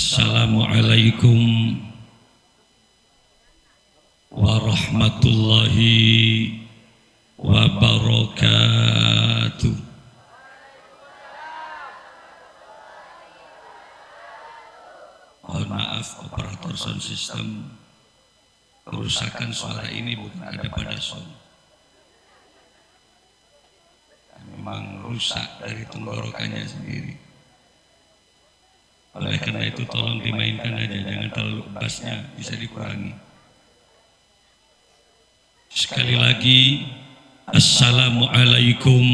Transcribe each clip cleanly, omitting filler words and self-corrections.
Assalamualaikum warahmatullahi wabarakatuh. Mohon maaf operator sound system, kerusakan suara ini bukan ada pada sound, memang rusak dari tenggorokannya sendiri. Oleh karena itu tolong dimainkan aja, jangan terlalu bassnya, bisa dikurangi. Sekali lagi, Assalamualaikum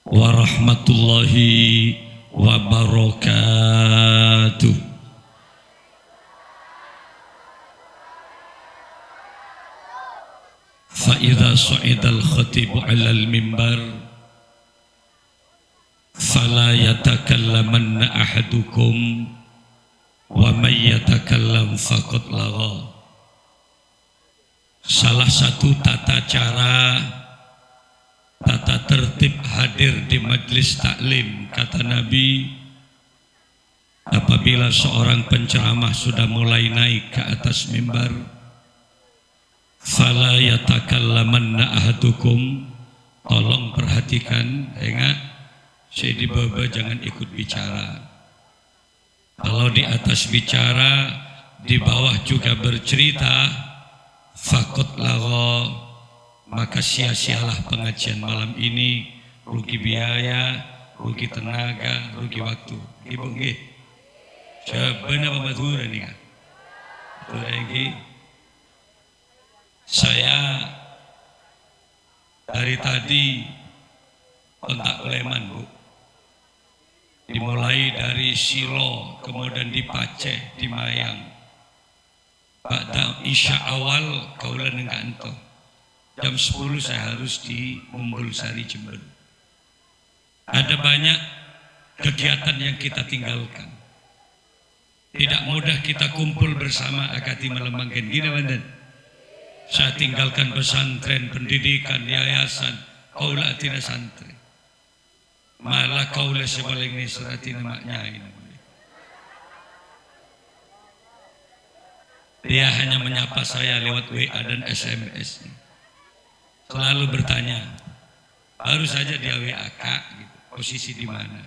warahmatullahi wabarakatuh. Fa idza su'idal khatibu 'alal mimbar fala yatakallamanna ahadukum wa may yatakallam faqad lagha. Salah satu tata cara, tata tertib hadir di majlis taklim, kata Nabi, apabila seorang penceramah sudah mulai naik ke atas mimbar, fala yatakallamanna ahadukum, tolong perhatikan, ingat, saya di bawah jangan ikut bicara. Kalau di atas bicara, di bawah juga bercerita, faqad lagha, maka sia-sialah pengajian malam ini, rugi biaya, rugi tenaga, rugi waktu. Ibu nggih. Sebenarnya apa betul ini kan? Betul lagi. Saya dari tadi kontak Leman, Bu. Dimulai dari Silo, kemudian di Paceh, di Mayang. Pada Isya awal kaulan dengan anto. Jam 10 saya harus di Umbul Sari Jember. Ada banyak kegiatan yang kita tinggalkan. Tidak mudah kita kumpul bersama akati melembangkan gini mandan. Saya tinggalkan pesantren, pendidikan, yayasan, kaula tina santri. Malah kaula sebaling ni seratina maknya ini. Dia hanya menyapa saya lewat WA dan SMS. Selalu bertanya, baru saja dia WA, Kak, gitu, posisi di mana?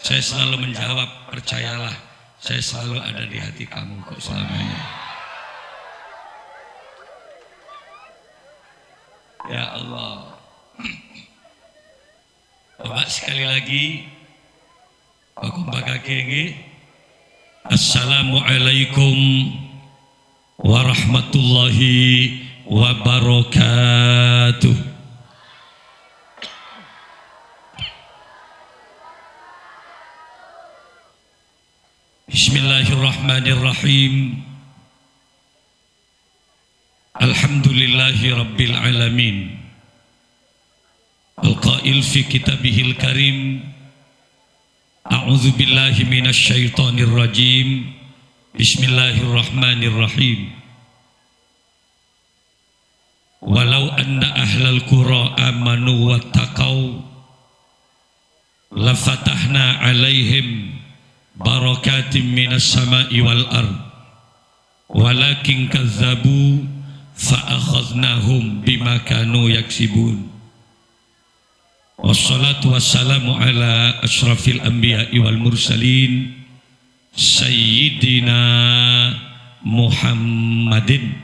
Saya selalu menjawab, percayalah, saya selalu ada di hati kamu kok selamanya. Ya Allah. Bapak sekali lagi, aku bakal kengi. Assalamualaikum warahmatullahi wabarakatuh. Bismillahirrahmanirrahim. Alhamdulillahi rabbil alamin. Al-qail fi kitabihil karim, a'udzu billahi minasy syaithanir rajim. Bismillahirrahmanirrahim. Walau anna ahlal qura amanu wattaqau lafatahna 'alaihim barakatim minas sama'i wal ard walakin kazzabu fa akhadnahum bima kanu yaksibun. Wassalatu wassalamu ala ashrafil anbiya'i wal mursalin sayyidina Muhammadin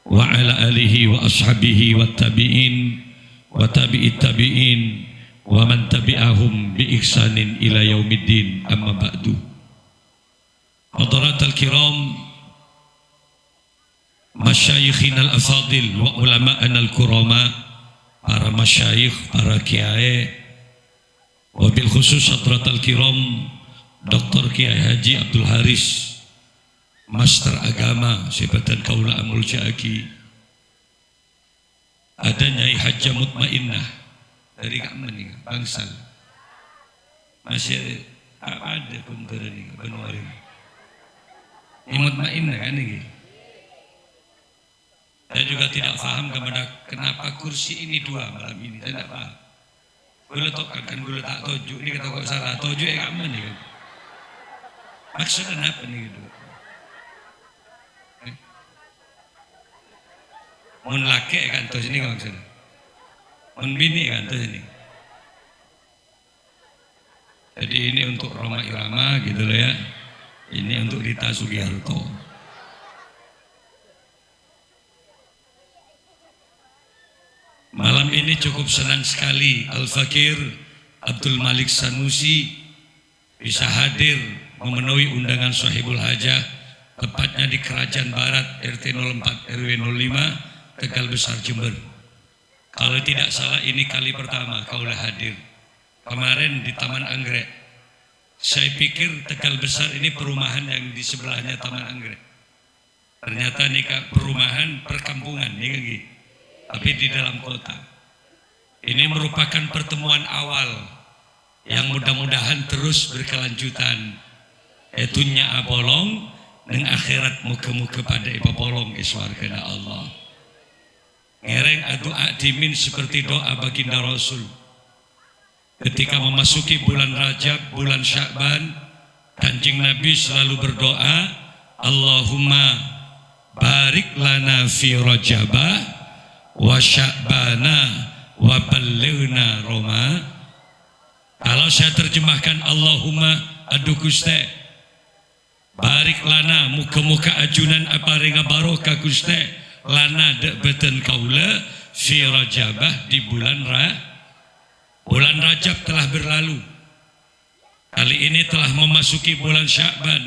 wa ala alihi wa ashabihi wa tabi'in wa tabi'it tabi'in wa man tabi'ahum bi ihsanin ila yaumiddin, amma ba'du. Hadaratul kiram, masyayikhinal afadil wa ulama'anal kurama, para masyayikh, para kiai, wabil khusus hadratul kiram Dr. Kiai Haji Abdul Haris, Master Agama Sibatan Kaula Amul Jaki, ada Nyai Hajjah Mutmainnah dari Kamen nih, Bangsal, masih ada pun berani benua ini Mutmainnah kan ini. Saya juga tidak paham kepada kenapa kursi ini dua malam ini, saya tidak paham. Gula tok akan gula tak toju ni kata kok salah toju kamu nih. Maksudnya apa nih gitu? Mun laki kan to sini kan maksudnya. Mun bini kan to sini. Jadi ini untuk Roma Irama gitu loh ya. Ini untuk Rita Sugiharto. Malam ini cukup senang sekali Al-Fakir Abdul Malik Sanusi bisa hadir memenuhi undangan Sahibul Hajah, tepatnya di Kerajaan Barat RT 04 RW 05 Tegal Besar Jember. Kalau tidak salah ini kali pertama kaulah hadir. Kemarin di Taman Anggrek. Saya pikir Tegal Besar ini perumahan yang di sebelahnya Taman Anggrek. Ternyata ini perumahan perkampungan nih lagi. Tapi di dalam kota. Ini merupakan pertemuan awal yang mudah-mudahan terus berkelanjutan. Etunya abolong neng akhirat muka-muka pada ipapolong iswarkana Allah. Ngereng adu adimin seperti doa baginda Rasul. Ketika memasuki bulan Rajab, bulan Sya'ban, Kanjeng Nabi selalu berdoa, Allahumma barik lana fi Rajabah wa Sya'bana wa ballighna Roma. Kalau saya terjemahkan Allahumma adu Guste barik lana muka-muka ajunan apa ringa barokah Guste lana dek beten kaula fi Rajabah di bulan Rajab telah berlalu. Kali ini telah memasuki bulan Sya'ban.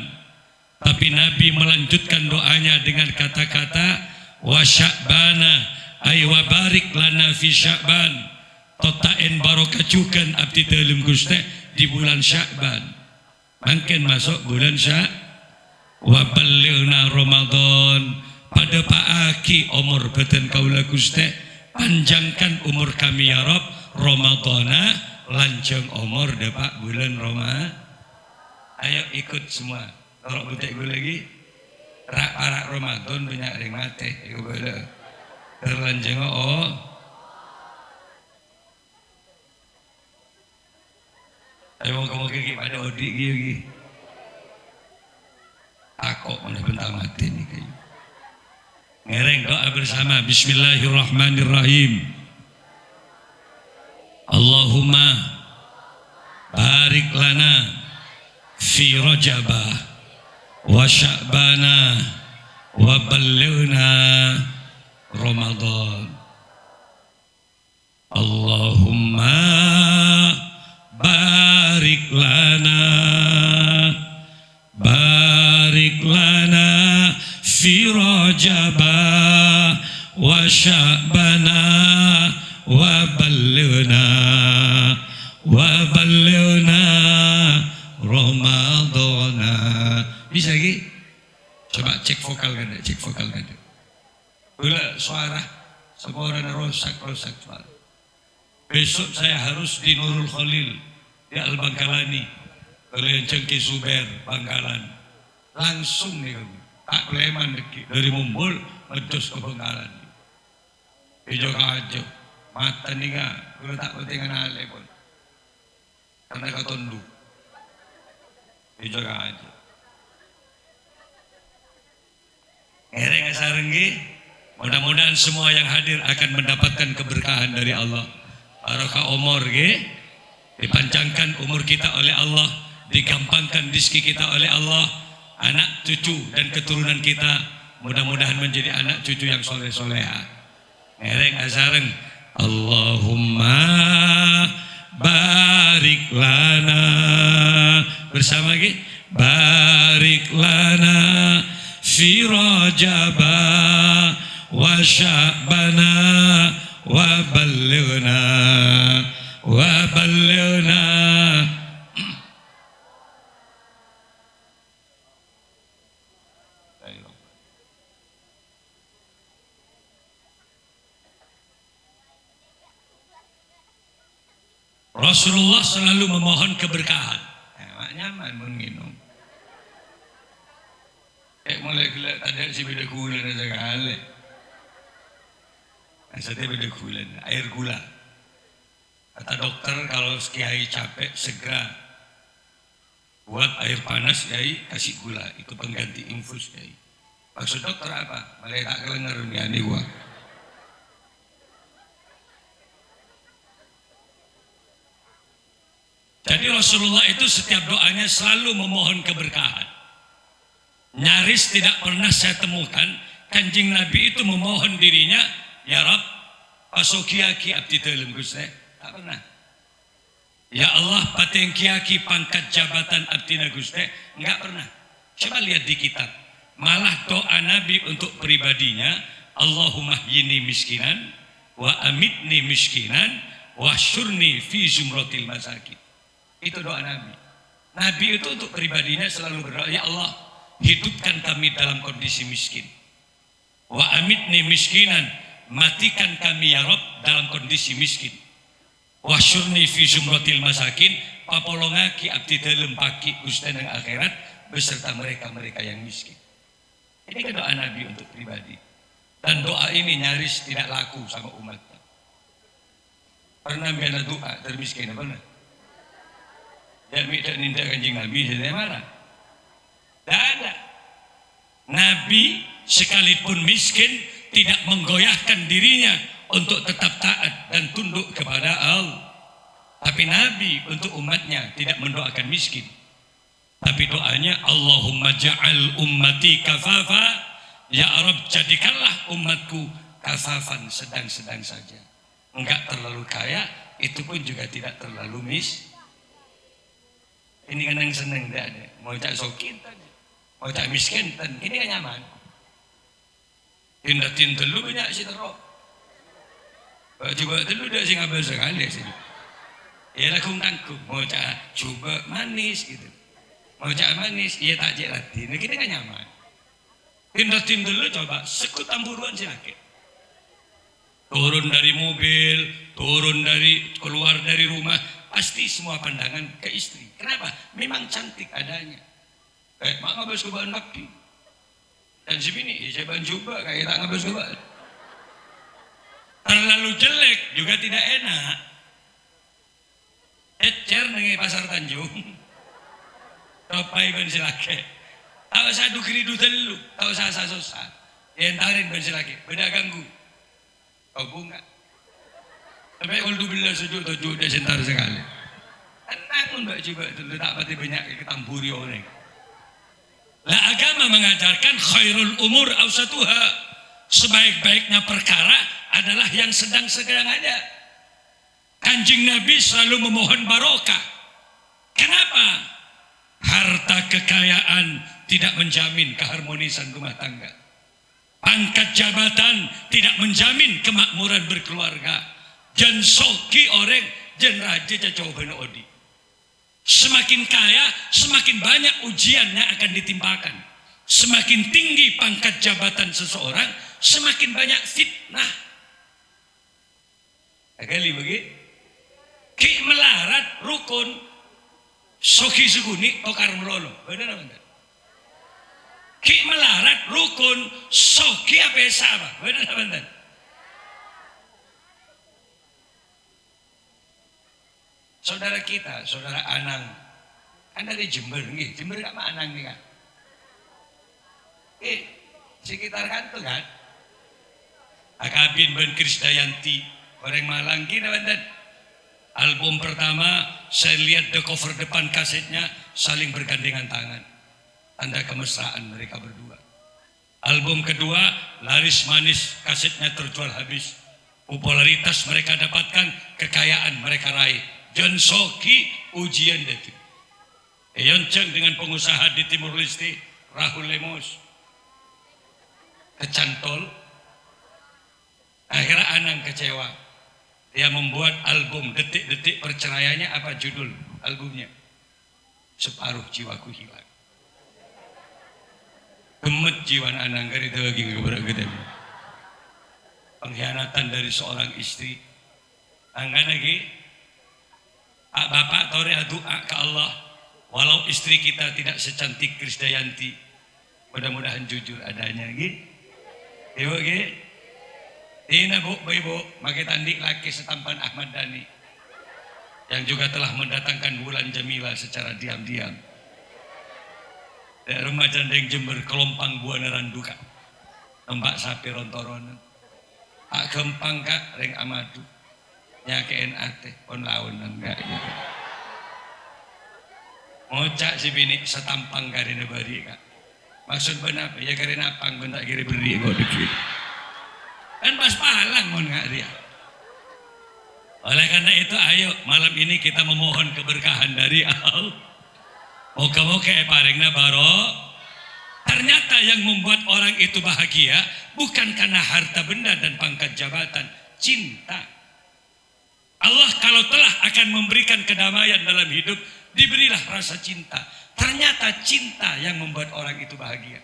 Tapi Nabi melanjutkan doanya dengan kata-kata wa Sya'bana ay wa barik lana fi Sya'ban. Totain barokah cukan abdi dalam Gusti di bulan Sya'ban. Mungkin masuk bulan wa ballighna Ramadan. Pada Pak Aki umur beten kaula Gusti, panjangkan umur kami ya Rabb. Ramadana lanceng umur depak bulan Roma. Ayo ikut semua. Kalau butek gue lagi rak Ramadan banyak yang mati. Iku boleh terlanjeng oh. Ayo kamu kiki pada odik gigi. Takut mana bentar mati nih kayu. Ngereng doa bersama. Bismillahirrahmanirrahim. Allahumma barik lana fi Rajabah wa Sya'bana wa ballighna Ramadan. Allahumma barik lana fi Rajabah wa Sya'bana wa ballighna Ramadana. Bisa lagi? Coba cek vokal kan, Gula suara semua orang rosak suara. Besok saya harus di Nurul Khalil di Al-Bangkalani. Kalau yang Cengki Suber Bangkalan langsung nih Pak Pleman dari Mumbul medus ke Bangkalan. Ijo kajo mata nih gak, kalau tak pentingan ale pun karena kau tunduk dijaga aja. Ngereng sarenggi, mudah-mudahan semua yang hadir akan mendapatkan keberkahan dari Allah. Barokah umur dipanjangkan umur kita oleh Allah, digampangkan rezeki kita oleh Allah, anak cucu dan keturunan kita mudah-mudahan menjadi anak cucu yang soleh-soleha. Ngereng sareng Allahumma barik lana bersama lagi barik lana fi Rajabah wa Sya'bana wa ballighna Rasulullah selalu memohon keberkahan. Nyaman menginum. Mulai gelap ada si beda gula dan segala. Saya beda gula, air gula. Kata dokter kalau kiai capek segera buat air panas kiai, kasih gula, itu pengganti infus kiai. Maksud dokter apa? Malah tak kelengar nih gua. Jadi Rasulullah itu setiap doanya selalu memohon keberkahan. Nyaris tidak pernah saya temukan Kanjeng Nabi itu memohon dirinya, ya Rab, pasokiaki abdi teuleum Gusti. Tak pernah. Ya Allah, pateng kiaki pangkat jabatan abdina Gusti, enggak pernah. Coba lihat di kitab. Malah doa Nabi untuk pribadinya, Allahumma yini miskinan wa amitni miskinan wa syurni fi zumratil masakin. Itu doa Nabi. Nabi itu untuk pribadinya selalu berdoa, ya Allah, hidupkan kami dalam kondisi miskin. Wa amitni miskinan, matikan kami ya Rob dalam kondisi miskin. Wa syurni fi zumratil masakin, papolongaki abdi teuleum paki Gusti nang akhirat beserta mereka-mereka yang miskin. Ini kan doa Nabi untuk pribadi. Dan doa ini nyaris tidak laku sama umatnya. Pernah bela doa termiskin, pernah? Dan tidak nindak Kanjeng Nabi, saya marah. Tidak ada. Nabi sekalipun miskin tidak menggoyahkan dirinya untuk tetap taat dan tunduk kepada Allah. Tapi Nabi untuk umatnya tidak mendoakan miskin. Tapi doanya Allahumma ja'al ummati kafafa, ya Rabb jadikanlah umatku kafafan, sedang-sedang saja. Enggak terlalu kaya, itu pun juga tidak terlalu miskin. Ini kan yang seneng tidak ada. Mau cak sokin tadi, mau cak miskin tadi, ini kan nyaman. Tindatin telu banyak sih teruk. Coba telu dah sih ngabar sekali sih. Ya lakum tangkum, mau cak coba manis gitu. Mau cak manis, iya tak cek latih. Nah kita kan nyaman. Tindatin telu coba sekut tamburuan sih lagi. Turun dari mobil, turun dari keluar dari rumah, pasti semua pandangan ke istri. Kenapa? Memang cantik adanya. Kayak mak ngabas kubaan baki. Dan si bini, saya banjuba kayak tak ngabas kubaan. Terlalu jelek juga tidak enak. Ecer nengi pasar Tanjung. Topai ben silake. Tahu saya dukridu telu, tahu saya susah. Entarin ben silake, beda ganggu. Kau bunga. Sampai kalau bila sujud tujuh dia sentar sekali. Tenang pun mbak juga itu tak pati banyak ketamburi orang. Lah agama mengajarkan khairul umur awsatuha, sebaik-baiknya perkara adalah yang sedang-sedang aja. Kanjeng Nabi selalu memohon barokah. Kenapa? Harta kekayaan tidak menjamin keharmonisan rumah tangga. Pangkat jabatan tidak menjamin kemakmuran berkeluarga. Jan soki orang jan raja jacoban odi. Semakin kaya, semakin banyak ujian yang akan ditimpakan. Semakin tinggi pangkat jabatan seseorang, semakin banyak fitnah. Kali begitu. Ki melarat rukun, soki suguni tokar melolo. Benar apa enggak? Ki melarat rukun, soki apa sama? Benar apa enggak? Saudara kita, saudara Anang, kan dari Jember nih, Jember apa Anang nih kan? Sekitar kantor kan? Akabin Ben Krisdayanti, orang Malang kita banten. Album pertama, saya lihat the cover depan kasetnya saling bergandengan tangan, tanda kemesraan mereka berdua. Album kedua, laris manis, kasetnya terjual habis. Popularitas mereka dapatkan, kekayaan mereka raih. John Soki ujian detik. Yonceng dengan pengusaha di Timur Leste, Rahul Lemos, kecantol. Akhirnya Anang kecewa. Dia membuat album detik-detik perceraiannya. Apa judul albumnya? Separuh jiwaku hilang. Gemet jiwa Anang kari lagi keberak gede. Pengkhianatan dari seorang istri. Angkat lagi. Bapak tore doa ke Allah, walau istri kita tidak secantik Krisdayanti, mudah-mudahan jujur adanya gitu. Ibu gitu. Tina bu, ibu, makai tandik laki setampan Ahmad Dhani. yang juga telah mendatangkan bulan Jamilah secara diam-diam. Dari rumah Jandeng Jember Kelompang Buana Randuka. Mbak Sapi Rontoron. Ak Gempang Kak Reng Amadu. Nyakeen ate on lawan enggak gitu. Ngocak si bini setampang karena bari Kak. Maksud benar ya karena apang bentak kiri beri kok dikit. Kan pas palang mon nggak dia. Oleh karena itu ayo malam ini kita memohon keberkahan dari Allah. Moga-moga paringna baro. Ternyata yang membuat orang itu bahagia bukan karena harta benda dan pangkat jabatan, cinta. Allah kalau telah akan memberikan kedamaian dalam hidup, diberilah rasa cinta. Ternyata cinta yang membuat orang itu bahagia.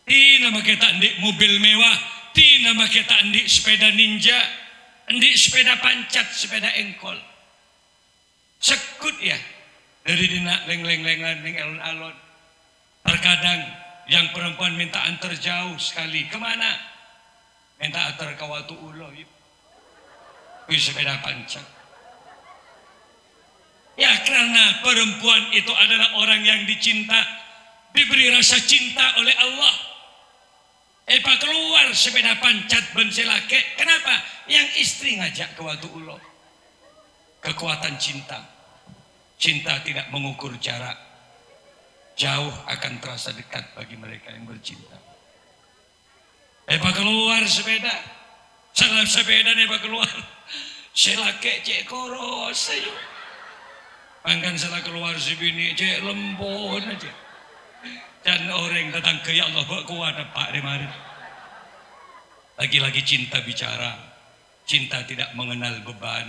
Tina make tak ndik mobil mewah, tina make tak ndik sepeda ninja, ndik sepeda pancat, sepeda engkol. Sekut ya dari dina leng-leng-lengan ning alon-alon. Terkadang yang perempuan minta antar jauh sekali. Kemana? Minta antar ke Watu Ulo. Wih sepeda pancat. Ya karena perempuan itu adalah orang yang dicinta, diberi rasa cinta oleh Allah. Epa keluar sepeda pancat benselake. Kenapa? Yang istri ngajak ke Watu Ulo. Kekuatan cinta. Cinta tidak mengukur jarak. Jauh akan terasa dekat bagi mereka yang bercinta. Epa keluar sepeda. Salah sepeda epa keluar. Selake cek koros ayo. Pangkan salah keluar si bini cek lembon aja. Dan orang datang ke ya Allah kuat pak kemarin. Lagi-lagi cinta bicara. Cinta tidak mengenal beban.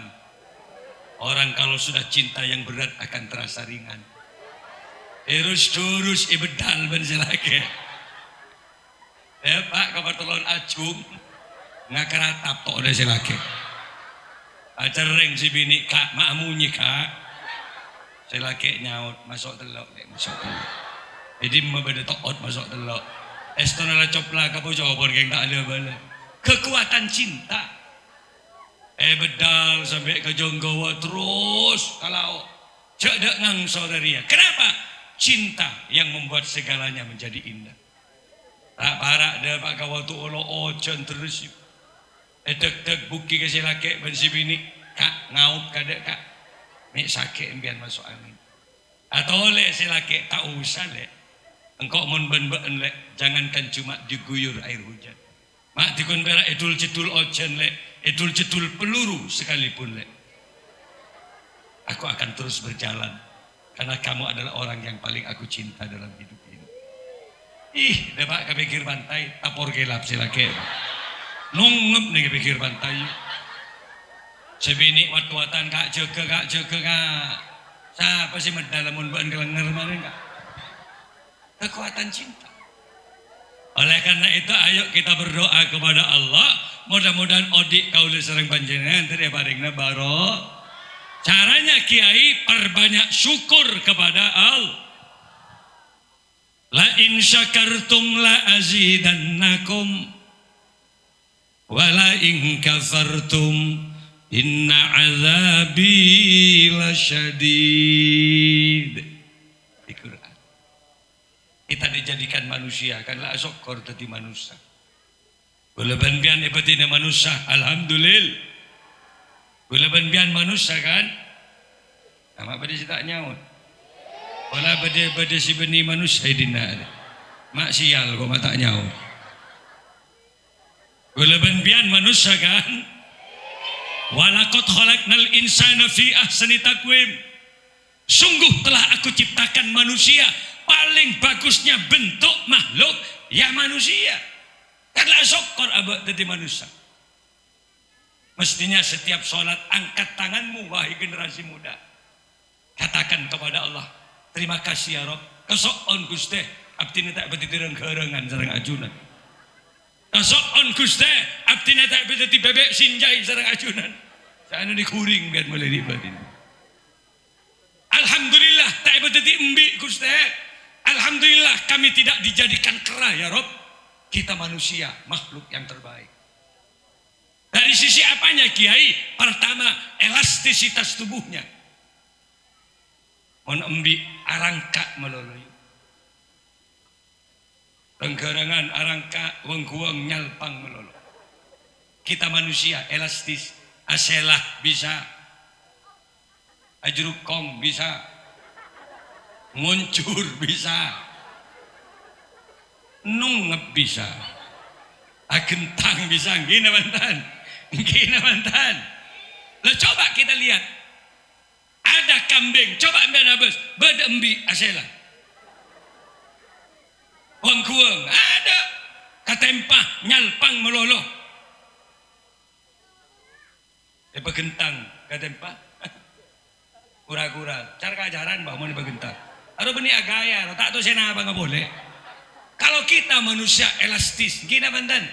Orang kalau sudah cinta yang berat akan terasa ringan. Terus ibedal benselake. Pak kabar telon acung ngakaratap tok ada selake. Acereng si bini kak makmunyi kak. Selake nyaut masuk telok masuk telok. Jadi membeda tokot masuk telok. Estonala copla kapo copor geng tak ada bala. Kekuatan cinta. Bedal sampai ke Jonggowo terus kalau cedek nang saudaria. Kenapa? Cinta yang membuat segalanya menjadi indah. Tak parak dah pak kawatu olo ojon terus. Dek buki ke silake ben si bini kak ngaup kadek kak. Nik sakit impian masuk angin. Atau oleh silake tak usah lek. Engkau mon ben lek jangankan cuma diguyur air hujan. Mak dikon berak edul cedul ojon lek, edul cedul peluru sekalipun lek. Aku akan terus berjalan. Karena kamu adalah orang yang paling aku cinta dalam hidup ini. Ih, depak ke pinggir pantai, tapor gelap silake. Nungep nih ke pinggir pantai. Sebini wat-watan kak jaga kak. Siapa sih medalamun ban kelenger mana kak? Kekuatan cinta. Oleh karena itu ayo kita berdoa kepada Allah. Mudah-mudahan odik kaula sering panjenengan tadi paringna baro. Caranya kiai perbanyak syukur kepada Allah. La in syakartum la azidannakum wa la in kafartum inna azabi lasyadid. Di Quran. Kita dijadikan manusia kan la syukur tadi manusia. Walaupun bian ibatina manusia alhamdulillah. Bila bian manusia kan, nama pada si tak nyaut. Wala pada si benih manusia dina. Mak sial kau mata nyaut. Bila bian manusia kan, walaqad khalaqnal insana fi ahsani taqwim. Sungguh telah aku ciptakan manusia paling bagusnya bentuk makhluk ya manusia. Karena syukur abad jadi manusia. Mestinya setiap sholat angkat tanganmu wahai generasi muda. Katakan kepada Allah, terima kasih ya Rob. Kesoon Gusti, abdi tak betitireng kerengan sareng ajunan. Kesoon Gusti, abdi tak betiti bebek sinjai sareng ajunan. Sana dikuring biar mulai dibatin. Alhamdulillah tak betiti embi Gusti. Alhamdulillah kami tidak dijadikan kera ya Rob. Kita manusia, makhluk yang terbaik. Dari sisi apanya Kiai? Pertama, elastisitas tubuhnya. Mon embi arangka melolo. Penggerangan arangka weng-weng nyalpang melolo. Kita manusia elastis, aselah bisa, ajrukong bisa, nguncur bisa, nungep bisa, agentang bisa, gini mantan. Lo coba kita lihat, ada kambing, coba ambil nabes, bedembi aselah, weng-weng ada, katempah nyalpang melolo. Begentang katempah kura-kura cara keajaran bahwa mau begentang harus benih agaya tak tahu saya apa nggak boleh. Kalau kita manusia elastis gini mantan,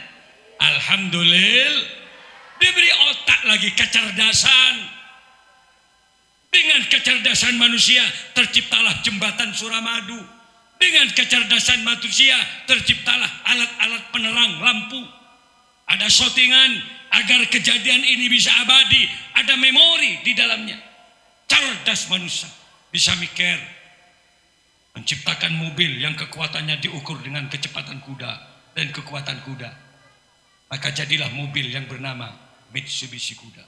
alhamdulillah diberi otak lagi kecerdasan. Dengan kecerdasan manusia terciptalah jembatan Suramadu. Dengan kecerdasan manusia terciptalah alat-alat penerang lampu. Ada shootingan agar kejadian ini bisa abadi, ada memori di dalamnya. Cerdas manusia bisa mikir, menciptakan mobil yang kekuatannya diukur dengan kecepatan kuda dan kekuatan kuda. Maka jadilah mobil yang bernama Mitsubishi Kuda.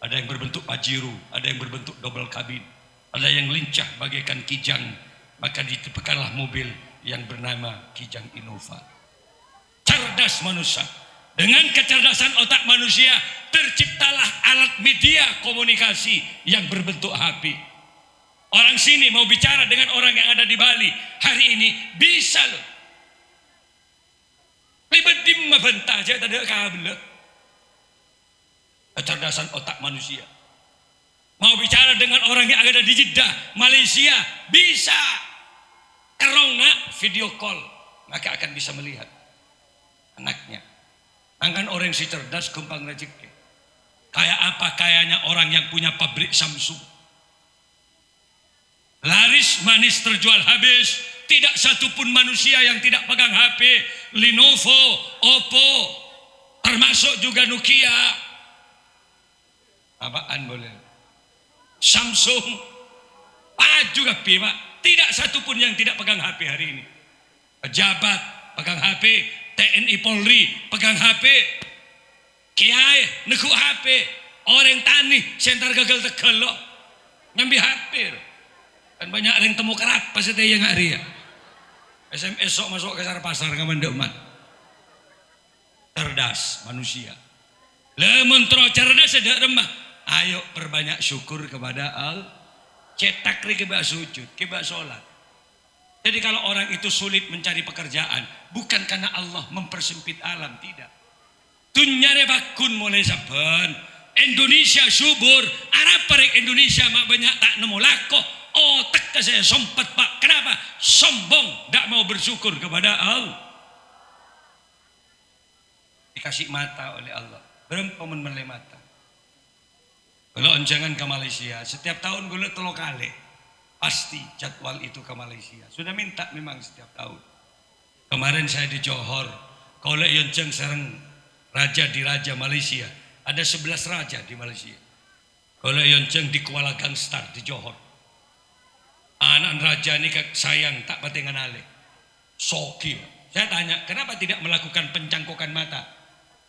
Ada yang berbentuk Pajero, ada yang berbentuk double kabin, ada yang lincah bagaikan Kijang. Maka ditemukanlah mobil yang bernama Kijang Innova. Cerdas manusia. Dengan kecerdasan otak manusia terciptalah alat media komunikasi yang berbentuk HP. Orang sini mau bicara dengan orang yang ada di Bali hari ini bisa loh. Libedim membentah aja tadi kabel. Kecerdasan otak manusia. Mau bicara dengan orang yang ada di Jeddah, Malaysia bisa. Kerongak video call maka akan bisa melihat anaknya. Angkan orang si cerdas gampang rezeki. Kayak apa kayaknya orang yang punya pabrik Samsung. Laris manis terjual habis. Tidak satupun manusia yang tidak pegang HP. Lenovo, Oppo, termasuk juga Nokia. Apaan boleh? Samsung, juga Pak. Tidak satupun yang tidak pegang HP hari ini. Pejabat pegang HP. TNI Polri pegang HP, kiai neku HP, orang tani sentar gagal tegel lo nyambi HP. Kan banyak orang temu kerap pas itu yang hari ya. SMS sok masuk ke pasar ngamanda umat. Cerdas manusia. Lemon tro cerdas ada remah. Ayo perbanyak syukur kepada Allah. Cetak keba sujud, keba sholat. Jadi kalau orang itu sulit mencari pekerjaan, bukan karena Allah mempersempit alam, tidak. Tunyare bakun mulai saben. Indonesia subur, Arab parek Indonesia mak banyak tak nemu lako. Otak saya sompet Pak. Kenapa? Sombong, tak mau bersyukur kepada Allah. Dikasih mata oleh Allah. Berapa menmelai mata. Kalau jangan ke Malaysia, setiap tahun gue lihat 3 kali. Pasti jadwal itu ke Malaysia. Sudah minta memang setiap tahun. Kemarin saya di Johor. Kalau Yonceng serang raja di Raja Malaysia. Ada 11 raja di Malaysia. Kalau Yonceng di Kuala Gangstar di Johor. Anak raja ini sayang tak patengan ale. Soki. Saya tanya kenapa tidak melakukan pencangkokan mata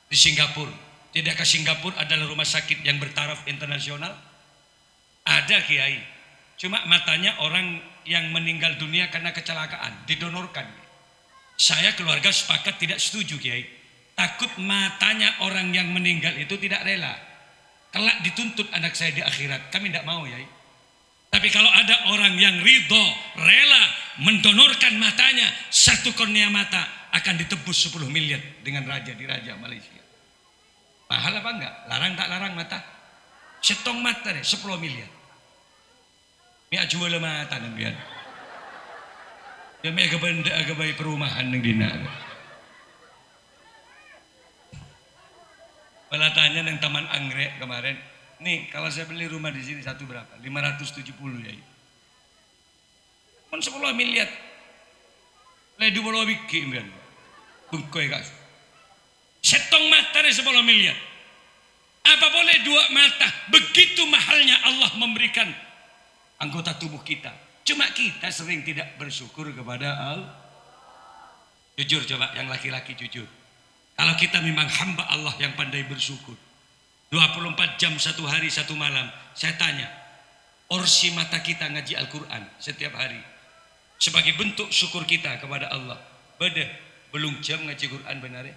di Singapura? Tidakkah Singapura adalah rumah sakit yang bertaraf internasional? Ada kiai. Cuma matanya orang yang meninggal dunia karena kecelakaan didonorkan. Saya keluarga sepakat tidak setuju kiai. Takut matanya orang yang meninggal itu tidak rela. Kelak dituntut anak saya di akhirat. Kami tidak mau kiai. Tapi kalau ada orang yang ridho, rela mendonorkan matanya, 1 kornea mata akan ditebus 10 miliar dengan raja di Raja Malaysia. Mahal apa enggak? Larang tak larang mata? Setong mata deh 10 miliar. Mia jual mata nang biar. Ya mia kebenda agabai perumahan nang dina. Pelatanya nang Taman Anggrek kemarin. Nih kalau saya beli rumah di sini satu berapa? 570 ya. Pun 10 miliar. Ledu bolo biki mbian. Bengkoi kas. Setong mata deh 10 miliar. Apa boleh 2 mata? Begitu mahalnya Allah memberikan anggota tubuh kita. Cuma kita sering tidak bersyukur kepada Allah. Jujur coba yang laki-laki jujur. Kalau kita memang hamba Allah yang pandai bersyukur, 24 jam satu hari satu malam, saya tanya, porsi mata kita ngaji Al-Quran setiap hari sebagai bentuk syukur kita kepada Allah. Beda, belum jam ngaji Quran benar ya?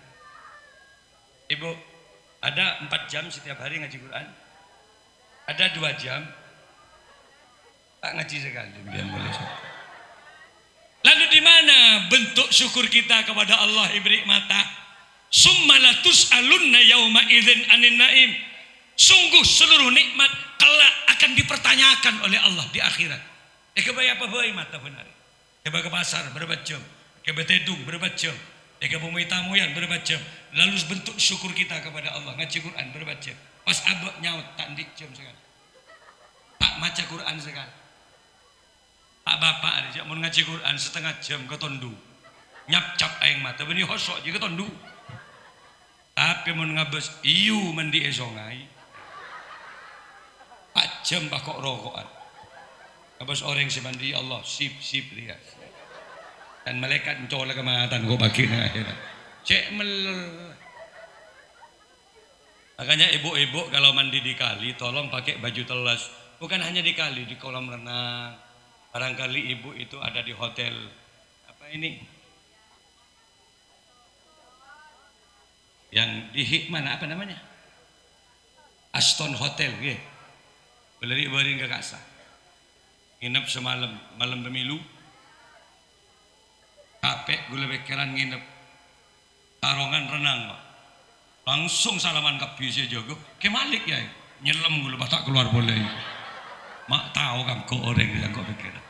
Ibu, ada 4 jam setiap hari ngaji Quran? Ada 2 jam? Tak ngaji sekali, biar boleh. Lalu di mana bentuk syukur kita kepada Allah ibri mata? Summa latus'alunna yauma idzin 'anin na'im. Sungguh seluruh nikmat kelak akan dipertanyakan oleh Allah di akhirat. Kebaya apa bayi mata benar? Kebaya ke pasar berapa jam? Kebaya tedung berapa jam? Kebaya bumi tamuyan berapa jam? Lalu bentuk syukur kita kepada Allah ngaji Quran berapa jam? Pas abak nyaut tak dik jam sekali. Tak maca Quran sekali. Pak bapak ada mau ngaji Quran setengah jam ke tondu. Nyap cap aing mata beni hosok je ke tondu. Tapi mau ngabes iu mandi esongai. Pak jam pak kok rokokan. Ngabes orang semandi Allah sip lihat. Dan malaikat mencolok kematan kok bagi akhirnya. Cek meler. Makanya ibu-ibu kalau mandi di kali tolong pakai baju telas. Bukan hanya di kali, di kolam renang. Barangkali ibu itu ada di hotel apa ini yang di mana apa namanya Aston Hotel ya, beli baring ke kasa nginep semalam malam pemilu capek gula bekeran nginep tarongan renang Pak. Langsung salaman ke biasa jago kemalik ya nyelam gula batak keluar boleh mak tahu kan kok orang yang kau pikiran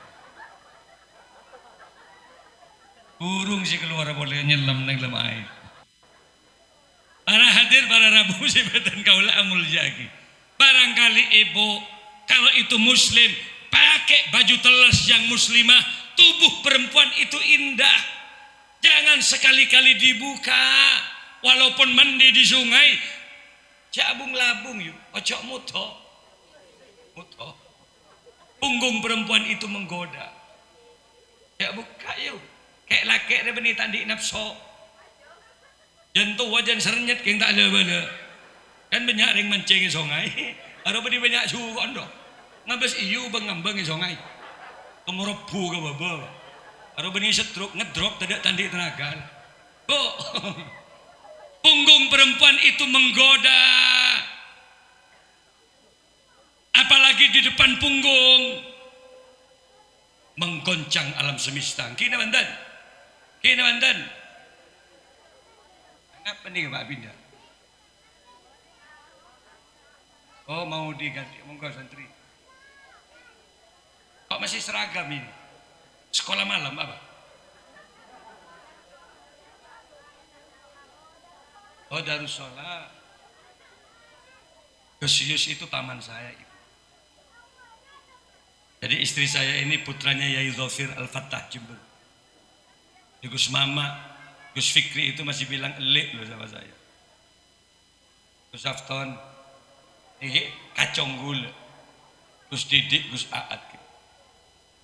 burung sih keluar boleh nyelam nang air. Para hadir para rabu sebatan kaula amul jagi. Barangkali ibu kalau itu muslim pakai baju telas yang muslimah, tubuh perempuan itu indah. Jangan sekali-kali dibuka walaupun mandi di sungai. Cabung labung yuk, ocok muto. Punggung perempuan itu menggoda. Ya buka yuk. Kayak laki ada benih tandi nafsu. Jantung wajan sernyet yang tak ada bala. Kan banyak yang mancing sungai. Ada benih banyak suhu ando. Ngabas iu bangambang sungai. Kemerebu ke baba. Ada benih setruk ngedrop tidak tandi tenaga. Oh. Punggung perempuan itu menggoda. Apalagi di depan punggung menggoncang alam semesta. Kina mandan. Kenapa nih Pak pindah? Oh mau diganti, monggo santri. Kok masih seragam ini? Sekolah malam apa? Oh Darussalam. Kesius itu taman saya Ibu. Jadi istri saya ini putranya Yai Zofir Al-Fattah Jember. Gus Mama, Gus Fikri itu masih bilang elik loh sama saya. Gus Afton, ini kacong gula. Gus Didik, Gus Aat.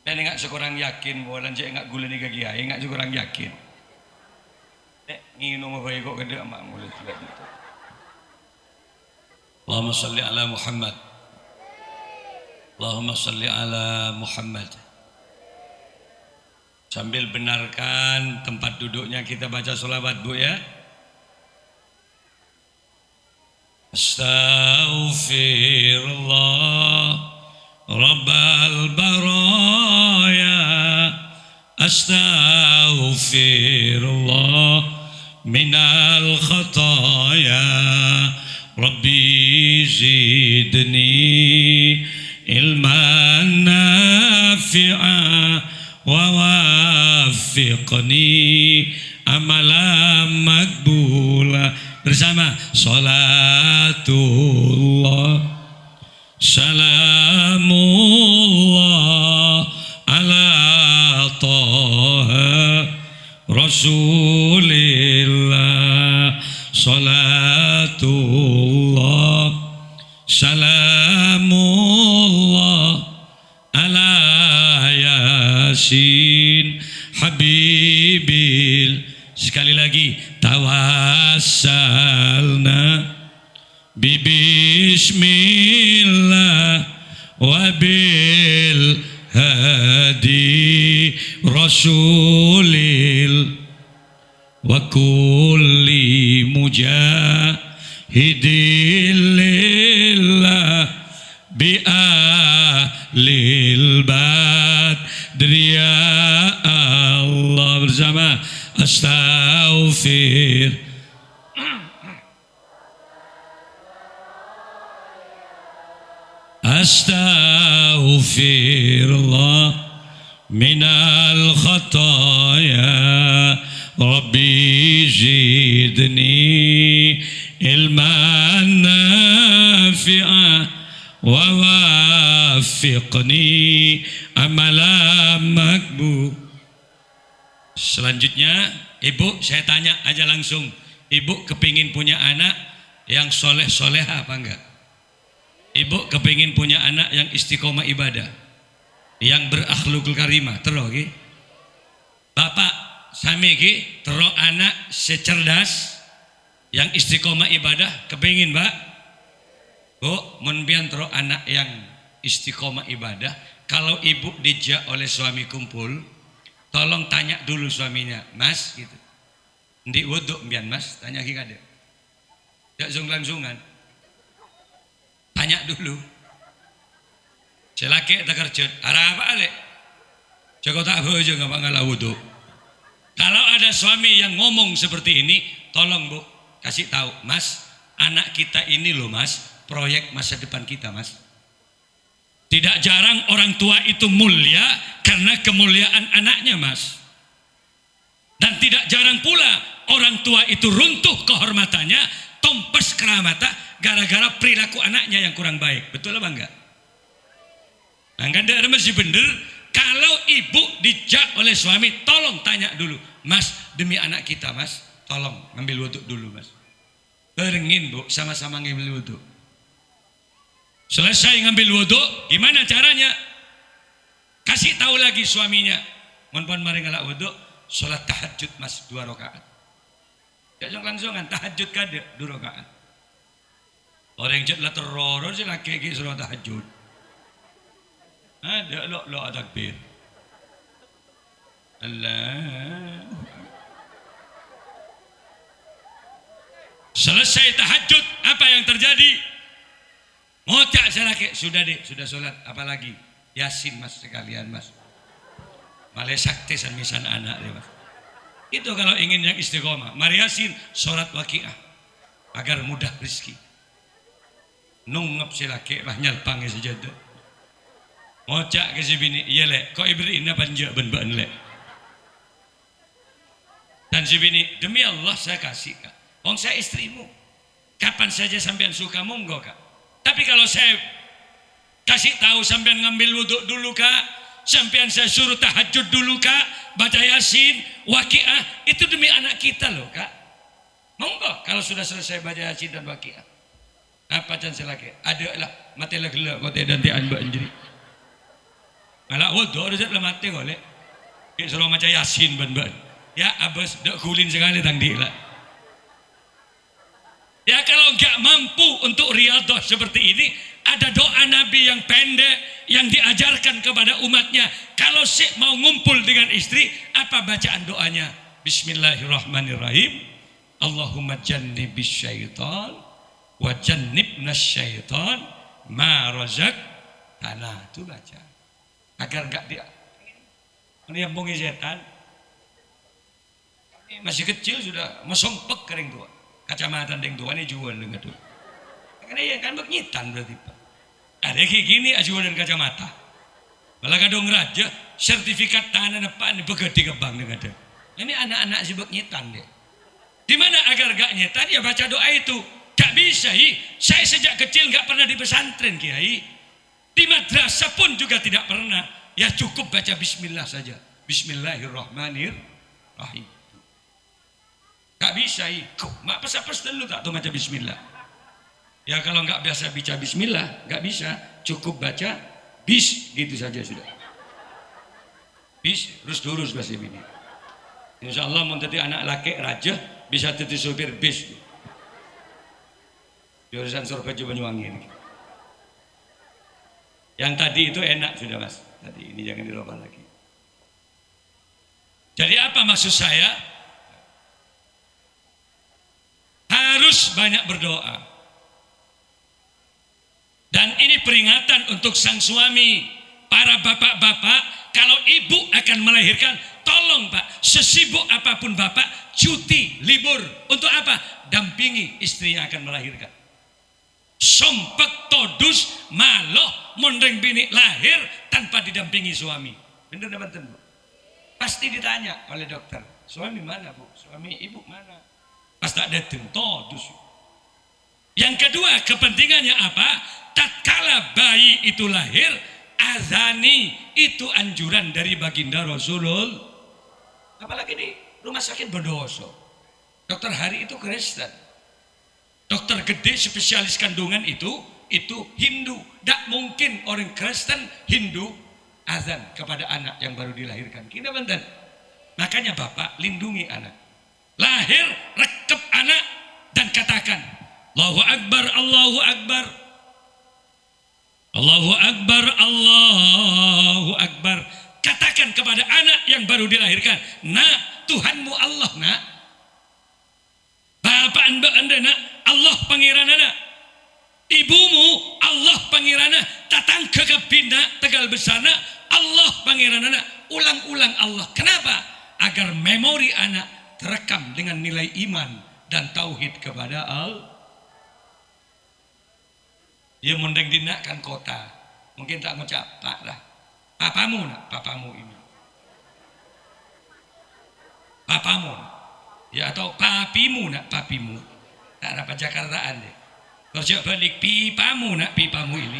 Dan enggak sekurang yakin bahwa lanjut enggak gula ni gagi ayah, enggak sekurang yakin. Nginum apa kok gede amak mulut tidak itu. Allahumma salli ala Muhammad. Allahumma salli ala Muhammad. Sambil benarkan tempat duduknya kita baca sholawat Bu ya. Astaghfirullah Rabbal baraya. Astaghfirullah minal khataya. Rabbi zidni ilman nafi'a wawafiqni amalan makbula. Bersama salatullah salamullah ala taha rasulillah. Salatullah salamullah ala Yasin Habibil. Sekali lagi, tawassalna bismillah wabil hadi rasulil wa kulli mujahidin lillah bi'alil badri ya Allah. Bersama astaghfir astaghfirullah minal khataya rabbi zidni ilman nafi'ah wa wafiqni amalan makbul. Selanjutnya, ibu saya tanya aja langsung, ibu kepingin punya anak yang soleh-soleha apa enggak? Ibu kepingin punya anak yang istiqomah ibadah, yang berakhlakul karimah, terus ki? Bapak sami ki, terus anak secerdas yang istiqomah ibadah, kepingin Pak? Bu, menbian terus anak yang istiqomah ibadah. Kalau ibu dijak oleh suami kumpul, tolong tanya dulu suaminya, Mas gitu. Ndi wudhu mbian Mas, tanya ki kada. Jak langsungan. Tanya dulu. Selaki tak kerja, arah apa ale? Joko tak bojo ngapa ngalah wudhu. Kalau ada suami yang ngomong seperti ini, tolong Bu, kasih tahu, Mas, anak kita ini loh Mas, proyek masa depan kita Mas. Tidak jarang orang tua itu mulia karena kemuliaan anaknya Mas. Dan tidak jarang pula orang tua itu runtuh kehormatannya, tompes keramata gara-gara perilaku anaknya yang kurang baik. Betul apa enggak? Nah, kan ada masih bener. Kalau ibu dijak oleh suami, tolong tanya dulu, Mas, demi anak kita Mas, tolong ngambil wudhu dulu Mas. Berengin Bu, sama-sama ngambil wudhu. Selesai ngambil wudhu, gimana caranya? Kasih tahu lagi suaminya, mohon mari ngalak wudhu, sholat tahajud Mas 2 rakaat. Jangan langsungan tahajud kada 2 rakaat. Orang jet lah teror sih laki sholat tahajud. Ada lo takbir. Allah. Selesai tahajud, apa yang terjadi? Ngocak selaki, sudah deh, sudah sholat, apalagi Yasin Mas sekalian Mas. Malah sakti misan anak deh Mas. Itu kalau ingin yang istiqomah, mari Yasin, sholat waqiah agar mudah rezeki. Nungep selaki banyak panggil saja tu. Ngocak ke si bini, iya lek, kau ibri ina panjak ben lek. Dan si bini, demi Allah saya kasih kak, wong saya istrimu, kapan saja sampean suka monggo kak. Tapi kalau saya kasih tahu sampean ngambil wudhu dulu kak, sampean saya suruh tahajud dulu kak, baca Yasin, waqiah, itu demi anak kita loh kak. Monggo kalau sudah selesai baca Yasin dan waqiah. Apa can selaki? Ada lah mati lah gelap kau dan tian mbak anjri. Malah wudhu ada lah mati golek. Kita suruh baca Yasin ban. Ya abas dak kulin sekali tangdi lah. Ya kalau nggak mampu untuk riyadhah seperti ini, ada doa Nabi yang pendek yang diajarkan kepada umatnya. Kalau mau ngumpul dengan istri, apa bacaan doanya? Bismillahirrahmanirrahim. Allahumma jannibis syaitan wa jannibnas syaitan ma razaqtana. Itu baca. Agar nggak dia menyambungi setan. Masih kecil sudah mesompek kering tua. Kacamata deng tua ini jual dengan tuh. Karena ya kan begitan berarti Pak. Ada kayak gini jual dan kacamata. Malah kadang raja sertifikat tanah apa nih begede ke bank dengan dia. Ini anak-anak si begitan deh. Di mana agar gak nyetan ya baca doa itu. Gak bisa saya sejak kecil gak pernah di pesantren Kiai. Di madrasah pun juga tidak pernah. Ya cukup baca Bismillah saja. Bismillahirrahmanirrahim. Gak bisa mak pas dulu tak tuh baca Bismillah. Ya kalau nggak biasa baca Bismillah, nggak bisa, cukup baca bis gitu saja sudah. bis terus bahasa bini. Insya Allah mau jadi anak laki raja bisa jadi supir bis. Jurusan Surabaya Banyuwangi ini. Yang tadi itu enak sudah mas. Tadi ini jangan dirubah lagi. Jadi apa maksud saya? Harus banyak berdoa. Dan ini peringatan untuk sang suami, para bapak-bapak, kalau ibu akan melahirkan, tolong Pak, sesibuk apapun Bapak, cuti, libur. Untuk apa? Dampingi istri yang akan melahirkan. Sompek todus maloh mondeng bini lahir tanpa didampingi suami. Benar betul Bu? Pasti ditanya oleh dokter, suami mana Bu? Suami ibu mana? Pas tak datang todus. Yang kedua kepentingannya apa? Tatkala bayi itu lahir, azani itu anjuran dari baginda Rasulullah. Apalagi di rumah sakit Bondowoso, dokter Hari itu Kristen, dokter gede spesialis kandungan itu Hindu. Tidak mungkin orang Kristen Hindu azan kepada anak yang baru dilahirkan. Kita benten. Makanya Bapak lindungi anak. Lahir rekep anak dan katakan Allahu Akbar, Allahu Akbar, Allahu Akbar, Allahu Akbar. Katakan kepada anak yang baru dilahirkan, nak, Tuhanmu Allah nak. Bapak anda nak, Allah pangirana nak. Ibumu Allah pangirana. Tatang kekepinda tegal besar nak, Allah pangirana nak. Ulang-ulang Allah. Kenapa? Agar memori anak terekam dengan nilai iman dan tauhid kepada Allah. Dia mendeng dinakkan kota, mungkin tak ngucap tak lah. Papamu nak, papamu ini. Papamu, ya atau papimu nak, papimu. Tak dapat Jakartaan deh. Kerja balik pipamu nak, pipamu ini.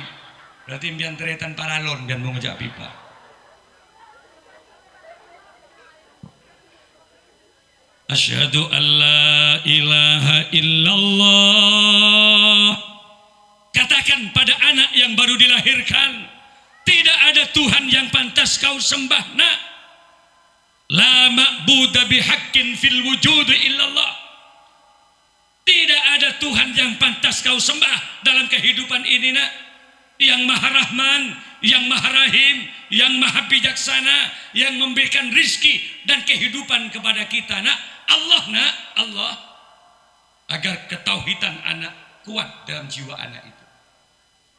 Berarti impian teretan paralon dan mau ngejak pipa. Asyhadu an la ilaha illallah. Katakan pada anak yang baru dilahirkan, tidak ada Tuhan yang pantas kau sembah nak. La ma'budu bihaqqin fil wujud illallah. Tidak ada Tuhan yang pantas kau sembah dalam kehidupan ini nak. Yang Maha Rahman, yang Maha Rahim, yang Maha Bijaksana, yang memberikan rizki dan kehidupan kepada kita nak. Allah nak, Allah. Agar ketauhidan anak kuat dalam jiwa anak itu.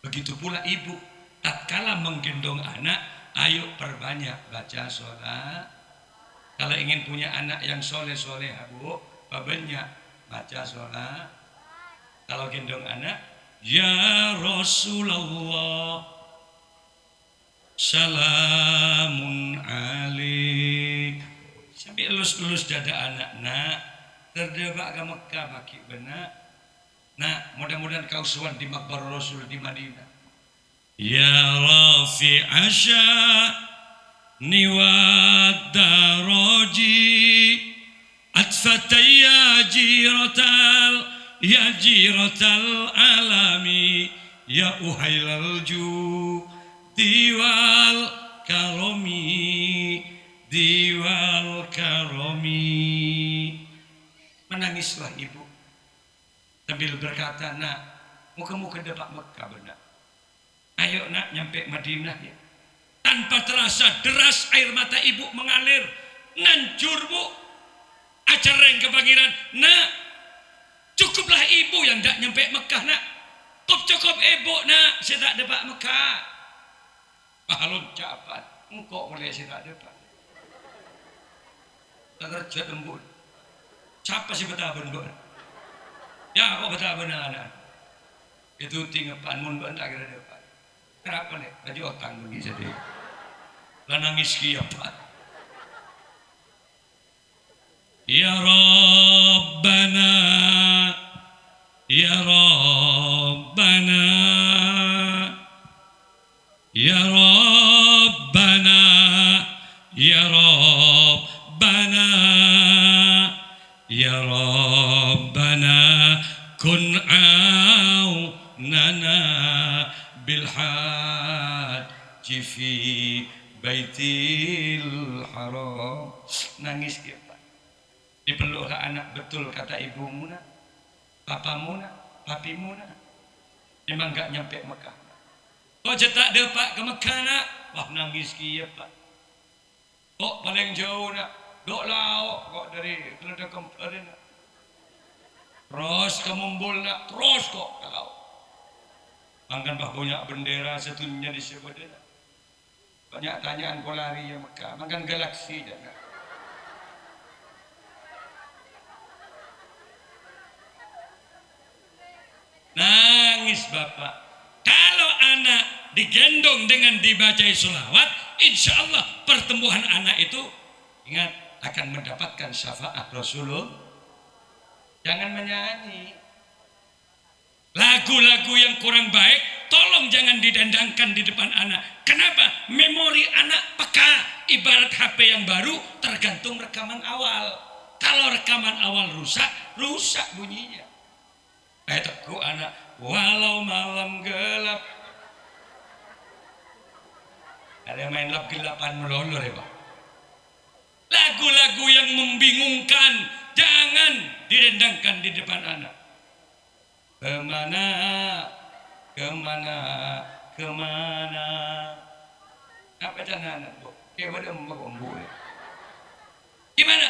Begitu pula ibu, tatkala menggendong anak, ayo perbanyak baca sholat. Kalau ingin punya anak yang soleh-soleh, Bu, perbanyak baca sholat. Kalau gendong anak, ya Rasulullah, salamun alaik. Sampai elus-elus dada anak, nak, terdebak ke Mekah baki benak. Nah, mudah-mudahan kau suan di makbar Rasul di Madinah. Ya Rafi Asya niwad daraji atfataya jiratal alami ya uhailal ju diwal karomi. Menangislah ibu sambil berkata, nak, muka-muka depak Mekah benar. Ayo nak nyampe Madinah ya. Tanpa terasa deras air mata ibu mengalir. Ngancur Bu. Acareng kepangiran. Nak, cukuplah ibu yang tak nyampe Mekah nak. Cukup ibu nak, saya tak depak Mekah. Pahalun capat. Engkau boleh saya tak depak. Tak kerja lembut. Siapa sih betah benda? Ya kok betah benar anak. Itu tinggal panmun bentak kira depan. Kenapa nih? Tadi otang begini jadi. Lah nangis kiapat. Ya Rabbana, ya Rabbana, ya Rabbana, ya Rabbana, ya Rabbana. Kun aunana bilhajji fi baitil nangis dia Pak. Dipeluk ke anak, betul kata ibumu nak, papamu nak, papimu nak. Memang gak nyampe Mekah. Kok cetak dia Pak ke Mekah nak? Wah nangis kia Pak. Kok paling jauh nak? Dok lauk kok dari Keledai Kempar nak. Terus ke Mumbul nak, terus kok kalau. Angkan bah banyak bendera setunya di sebelah nak. Banyak tanyaan kau lari ya Mekah, makan galaksi dah nak. Nangis bapak. Kalau anak digendong dengan dibacai selawat, insya Allah pertumbuhan anak itu ingat akan mendapatkan syafaat Rasulullah. Jangan menyanyi lagu-lagu yang kurang baik, tolong jangan didendangkan di depan anak. Kenapa? Memori anak peka, ibarat HP yang baru tergantung rekaman awal. Kalau rekaman awal rusak, rusak bunyinya. Teguh anak, walau malam gelap. Ada yang main lap-gelapan melolor ya Pak. Lagu-lagu yang membingungkan jangan didendangkan di depan anak. Kemana, kemana, kemana. Apa cara anak bu? Kayak pada membangun. Gimana?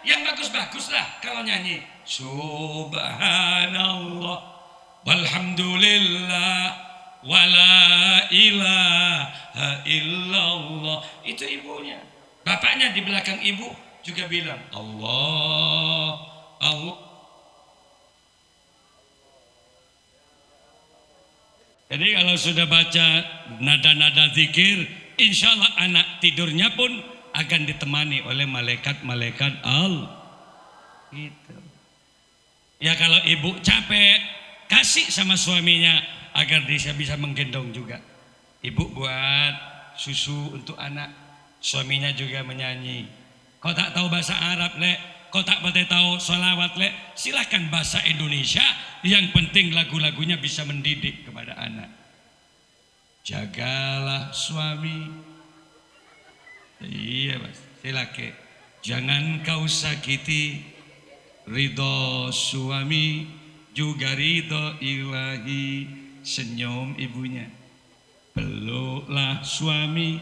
Yang bagus-bagus lah kalau nyanyi. Subhanallah, walhamdulillah, wala ilaha illallah. Itu ibunya. Bapaknya di belakang ibu juga bilang Allah, Allah. Jadi kalau sudah baca nada-nada zikir, insya Allah anak tidurnya pun akan ditemani oleh malaikat-malaikat Allah. Gitu. Ya kalau ibu capek, kasih sama suaminya agar dia bisa menggendong juga. Ibu buat susu untuk anak, suaminya juga menyanyi. Kau tak tahu bahasa Arab lek, kau tak tahu sholawat lek, silahkan bahasa Indonesia. Yang penting lagu-lagunya bisa mendidik kepada anak. Jagalah suami. Iya mas, silakan. Jangan kau sakiti ridho suami, juga ridho ilahi. Senyum ibunya. Peluklah suami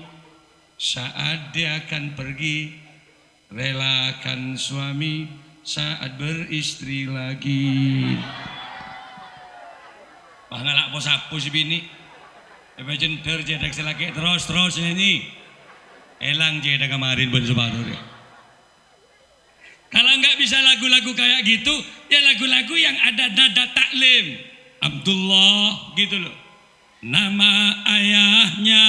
saat dia akan pergi. Relakan suami saat beristri lagi. Wah ngalak pos sapu si bini. Imagine terjadi lagi terus nyanyi. Elang jeda kemarin pun sepatu dia. Kalau nggak bisa lagu-lagu kayak gitu, ya lagu-lagu yang ada nada taklim. Abdullah gitu loh. Nama ayahnya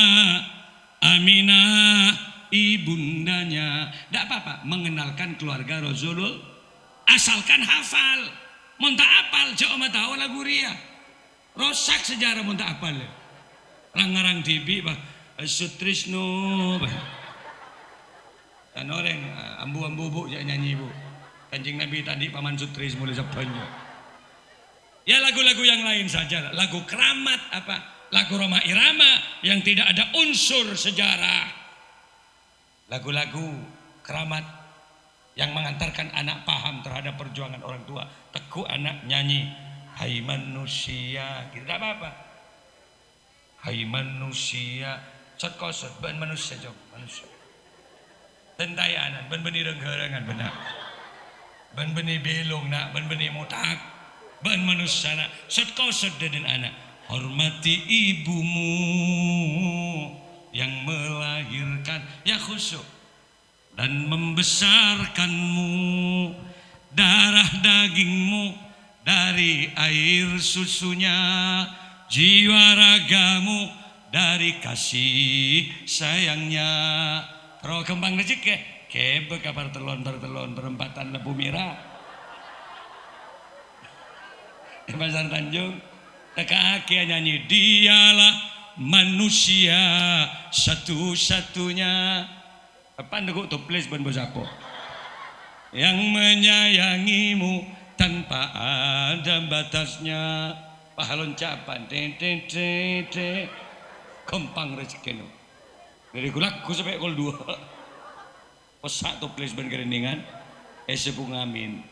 Aminah, ibundanya. Tidak apa-apa mengenalkan keluarga Rasulullah. Asalkan hafal. Monta apal, coba tahu lagu ria. Rosak sejarah monta apal. Rangarang TV bah Sutrisno dan orang ambu-ambu bu nyanyi bu Kanjeng Nabi tadi paman Sutris mulai sebanyak. Ya lagu-lagu yang lain saja, lagu keramat apa, lagu Roma Irama yang tidak ada unsur sejarah, lagu-lagu keramat yang mengantarkan anak paham terhadap perjuangan orang tua. Teguh anak nyanyi, hai manusia, tidak apa-apa. Hai manusia, sot kosot, ban manusia jom, manusia. Tentayanan, ban beni renggerengan benar. Ban beni belong nak, ban beni mutak, ban manusia nak, sot kosot dan anak. Hormati ibumu yang melahirkan, ya khusyuk dan membesarkanmu, darah dagingmu dari air susunya, jiwa ragamu dari kasih sayangnya. Pro kembang rezeki kebe kabar telon perempatan Lembu Merah. Pasar Tanjung teka aki nyanyi, dialah manusia satu-satunya. Apa nduk tuples ben bosapo yang menyayangimu tanpa ada batasnya. Pahalon capan kempang rezeki nu dari gulaku sampai kol 2. Pesak toples ben kereningan. Sepung amin.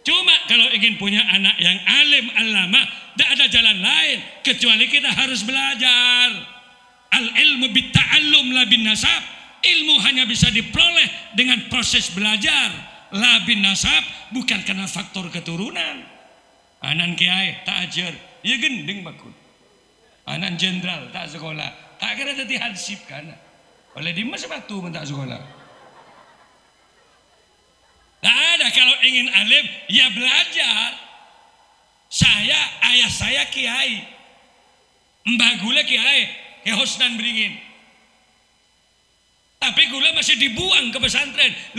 Cuma kalau ingin punya anak yang alim alama, tidak ada jalan lain kecuali kita harus belajar. Al ilmu bit ta'allum la bin nasab. Ilmu hanya bisa diperoleh dengan proses belajar. La bin nasab, bukan karena faktor keturunan. Anan kiai tak ajar, ya gending bakul. Anan jenderal tak sekolah, tak kira jadi hansip kan. Oleh di masa batu pun tak sekolah. Tak ada. Kalau ingin alim ya belajar. Ayah saya kiai, mbah gula kiai, ke Hosnan beringin. Tapi gula masih dibuang ke pesantren. 15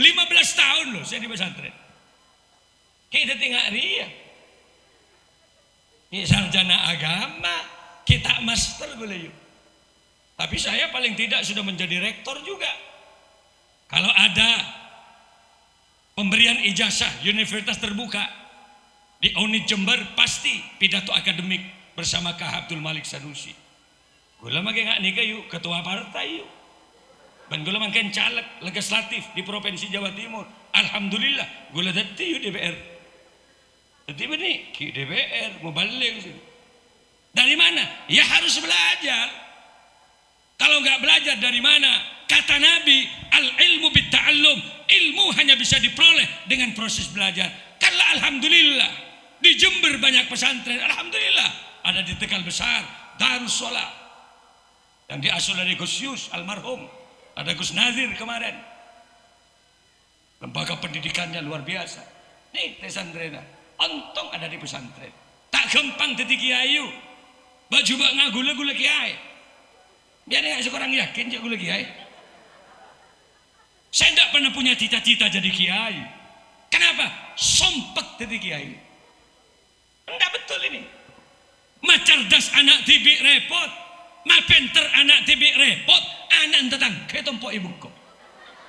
tahun loh saya di pesantren. Kita tinggal ria. Ini sarjana agama, kita master gula yuk. Tapi saya paling tidak sudah menjadi rektor juga. Kalau ada pemberian ijazah universitas terbuka di UNID Jember, pasti pidato akademik bersama Kak Abdul Malik Sanusi. Gula makin nggak nikah yuk ketua partai yuk. Dan gula makin caleg legislatif di provinsi Jawa Timur. Alhamdulillah gula dati yuk DPR. Jadi ini DPR mau balik sini. Dari mana? Ya harus belajar. Kalau nggak belajar dari mana? Kata Nabi, al ilmu bit ta'allum, ilmu hanya bisa diperoleh dengan proses belajar. Karena alhamdulillah di Jember banyak pesantren, alhamdulillah ada di Tegal Besar, Darus Sholat, yang diasuh dari Gus Yus almarhum, ada Gus Nazir kemarin, lembaga pendidikannya luar biasa. Nih pesantren, ontong ada di pesantren, tak gampang jadi kiai, baju bak ngagula-gula kiai, biar nggak seorang yakin jadi gula kiai. Saya tidak pernah punya cita-cita jadi kiai. Kenapa? Sompek jadi kiai. Enggak betul ini. Ma cerdas anak tibik repot, ma pinter anak tibik repot, anak tetang kayak tompok ibu kok.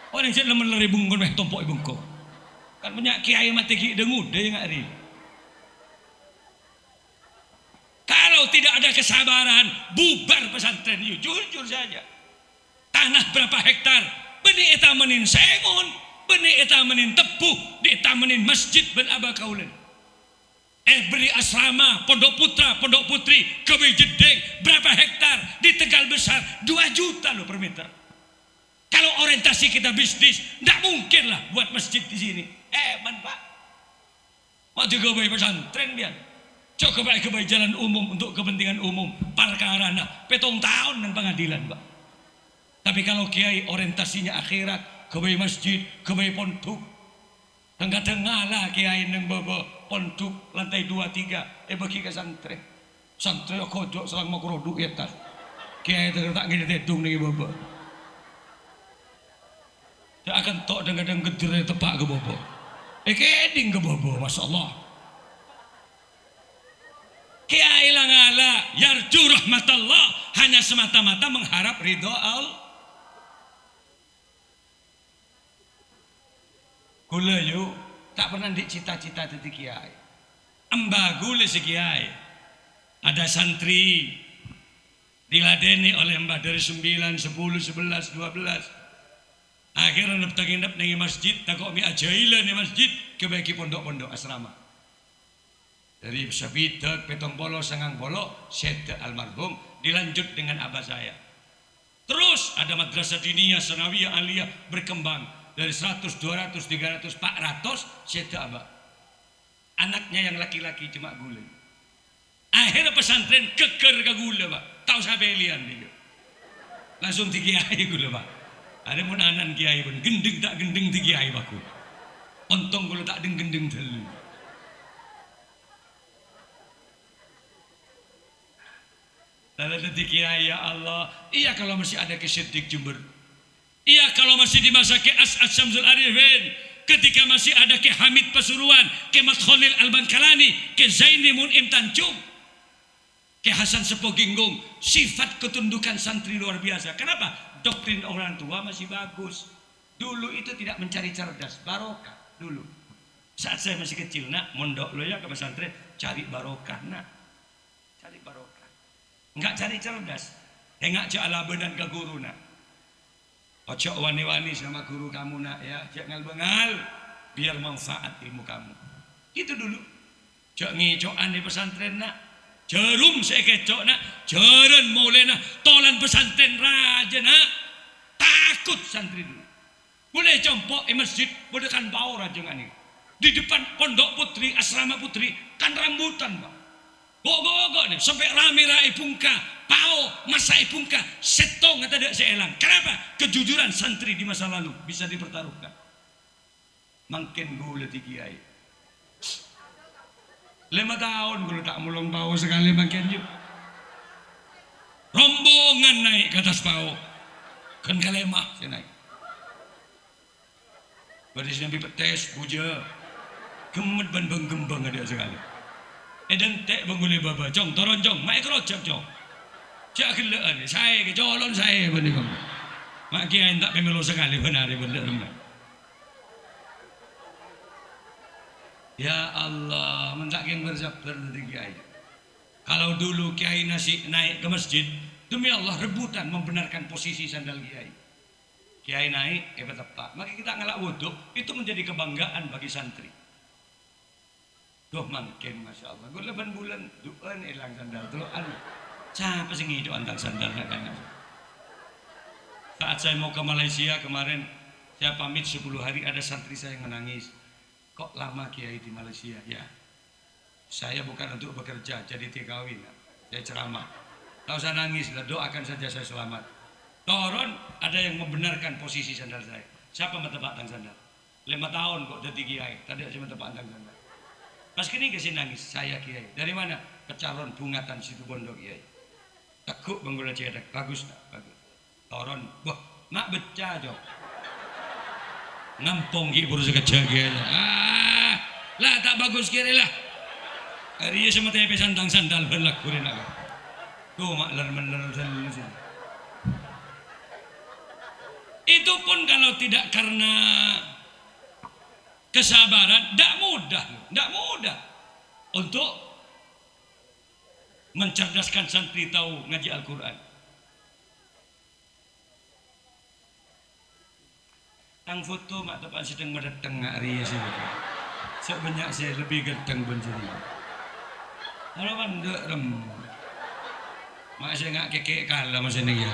Orang yang lemen leri bungkun meh tompok ibu kok. Kan punya kiai mati ki dengu deh nggak ri. Kalau tidak ada kesabaran, bubar pesantren yuk, jujur saja. Tanah berapa hektar? Benih eta menin sengon, benih eta menin tepuh, di eta menin masjid ben aba kaulen. Beri asrama, pondok putra, pondok putri, Kebui Jedeng, berapa hektar di Tegal Besar, 2 juta loh per meter. Kalau orientasi kita bisnis, tidak mungkin lah buat masjid di sini. Pak, mau digawe pesantren biar. Coba kebaik jalan umum untuk kepentingan umum, parkarana, 7 tahun dan pengadilan, Pak. Tapi kalau kiai orientasinya akhirat, kebaik masjid, kebaik pondok, tengah-tengah lah kiai neng bawa pondok lantai 2-3, bagi ke santri kodok selang mau keroduk ya tas. Kiai tak gini dedung nih bawa. Dia akan tok dengan gedir tepak ke bawa. Keding ke bawa, masya Allah. Kiai lah ngala, yarju rahmatullah, hanya semata-mata mengharap ridho Allah. Gula yuk, tak pernah dicita-cita jadi kiai. Embah gula si kiai. Ada santri diladeni oleh mbah dari 9, 10, 11, 12. Akhirnya nep nengi masjid, takut mi ajailah nih masjid kebagi pondok-pondok asrama. Dari Sabidak, Petong Polo, Sangang Polo, Syed almarhum dilanjut dengan abah saya. Terus ada madrasah diniyah, sanawiyah, aliyah berkembang. Dari 100, 200, 300, 400 Syed abah. Anaknya yang laki-laki cuma gula. Akhirnya pesantren keker ke gula, Pak. Tahu sabelian dia. Langsung di kiai gula, Pak. Ada pun anan kiai pun gendeng tak gendeng di kiai baku. Untung gula tak gendeng dulu. Lalu di kiai ya Allah. Iya kalau masih ada kesedik Jember. Iya kalau masih di masa ke As'ad Syamsul Arifin, ketika masih ada ke Hamid Pasuruan, ke Mat Khalil Al-Bankalani, ke Zaini Mun'im Tanjung, ke Hasan Sepo Ginggung, sifat ketundukan santri luar biasa. Kenapa? Doktrin orang tua masih bagus. Dulu itu tidak mencari cerdas, barokah dulu. Saat saya masih kecil, nak mondok lo ya ke pesantren, cari barokah, nak cari barokah. Enggak cari cerdas, enggak cari ala benan ke guru, nak. Ojo wani-wani sama guru kamu nak ya, jangan bengal biar manfaat ilmu kamu. Itu dulu. Jok ngicokan di pesantren nak, jarum saya kecok nak, jaran mulai nak, tolan pesantren raja nak, takut santri dulu. Boleh compok di masjid, boleh kan bau raja ini. Di depan pondok putri, asrama putri, kan rambutan bang. Gok nih, sampai rame rai pungka, pao, masa ipungka, setong kata dia seelang. Kenapa? Kejujuran santri di masa lalu bisa dipertaruhkan. Makin gula di kiai. 5 tahun gula tak mulung pao sekali makin yuk. Rombongan naik ke atas pao, kan kalemah saya naik. Badis nabi petes puja, gemet ban gembang ada sekali. Edan tek bangule baba, jong toron jong, mak kerojak jong. Cak gelaan, saya ke colon saya benih kamu. Mak kiai tak pemelo sekali benar benar benar. Ya Allah, mentak yang bersabar dari kiai. Kalau dulu kiai nasi naik ke masjid, demi Allah rebutan membenarkan posisi sandal kiai. Kiai naik, tepat. Maka kita ngelak wudhu, itu menjadi kebanggaan bagi santri. Duh makin Masya Allah, gue 8 bulan duan hilang sandal teluan. Siapa sih ngidu antang sandal kan? Saat saya mau ke Malaysia kemarin, saya pamit 10 hari, ada santri saya yang menangis. Kok lama kiai di Malaysia? Ya, saya bukan untuk bekerja jadi TKW, saya ceramah. Tak usah nangis, doakan saja saya selamat. Toron ada yang membenarkan posisi sandal saya. Siapa metebak tang sandal? 5 tahun kok jadi kiai, tadi saya metebak tang sandal. Pas kini kesini nangis, saya kiai. Dari mana? Pecalon Bungatan situ Bondo kiai. Tekuk benggula cedek, bagus tak? Bagus. Toron, wah, nak becah jok. Ngampong ki baru sekejap kiai. Lah tak bagus kiri lah. Hari ini sama tepe sandang sandal belak kurin aku. Tuh mak ler sini. Itu pun kalau tidak karena kesabaran, tidak mudah untuk mencerdaskan santri tahu ngaji Al-Quran. Tang foto mak tepan sedang mendatang hari ya sih. Sebanyak saya lebih ganteng bencuri. Kalau kan dek rem, mak saya nggak kekek kalah masih nih ya.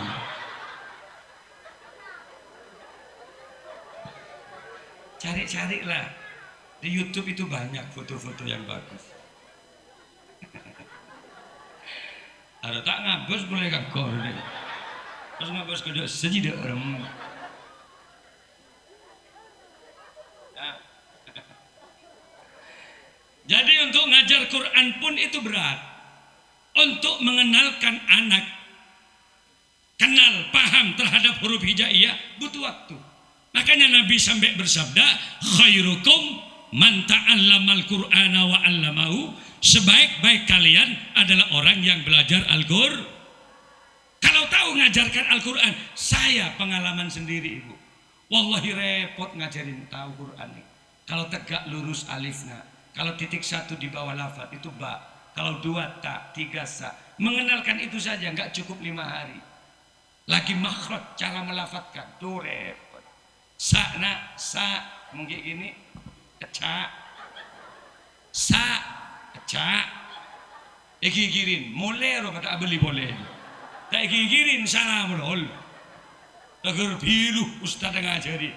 Cari-cari lah di YouTube itu banyak foto-foto yang bagus. Ada tak ngabus boleh kakor deh. Terus ngabus kedua sejida rem. Jadi untuk ngajar Quran pun itu berat. Untuk mengenalkan anak kenal, paham terhadap huruf hijaiyah butuh waktu. Makanya Nabi sampai bersabda, khairukum man ta'allamal Qur'ana wa 'allamahu. Sebaik-baik kalian adalah orang yang belajar Al-Qur'an. Kalau tahu ngajarkan Al-Qur'an, saya pengalaman sendiri ibu. Wallahi repot ngajarin tahu Qur'an nih. Kalau tegak lurus alifnya, kalau titik 1 di bawah lafaz itu ba, kalau 2 ta, 3 sa. Mengenalkan itu saja nggak cukup 5 hari. Lagi makhraj cara melafatkan, tuh repot. Sa nak, sa mungkin gini, kecak, sa, kecak, gigirin, mulai roh kata beli boleh, tak gigirin salah melol, tegur biru ustad ngajari,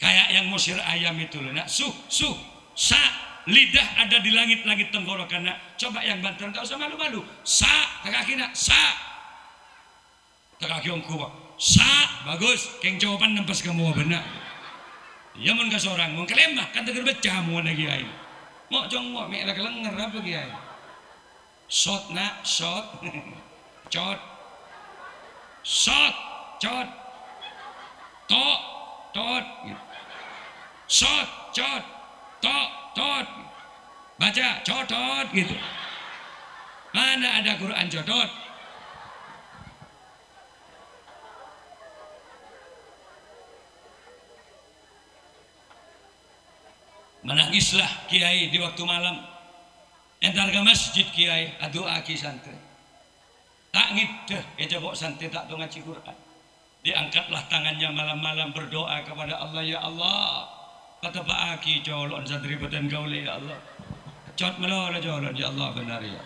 kayak yang musir ayam itu loh, nak sa, lidah ada di langit-langit tenggorokan, nak coba yang Banten tak usah malu-malu, sa, kaki nak, sa, kaki yang kuat. Sa, bagus, keng jawaban nempas kamu benar. Ya mun ka seorang, mun kelemah kan tegur becah mun lagi ai. Mau jongok mek la kelenger apa kiai. Shot nak, shot. Cot. Shot, cot. Tok, tot. Shot, cot. Tok, tot. Baca cotot gitu. Mana ada Quran cotot? Menangislah kiai di waktu malam. Entar ke masjid kiai, doa ki santri. Tak ngideh, coba santri tak tu ngaji Quran. Diangkatlah tangannya malam-malam berdoa kepada Allah, ya Allah, kata Pak Aki colon santri beten gaule ya Allah. Cot melola colon ya Allah benar ya.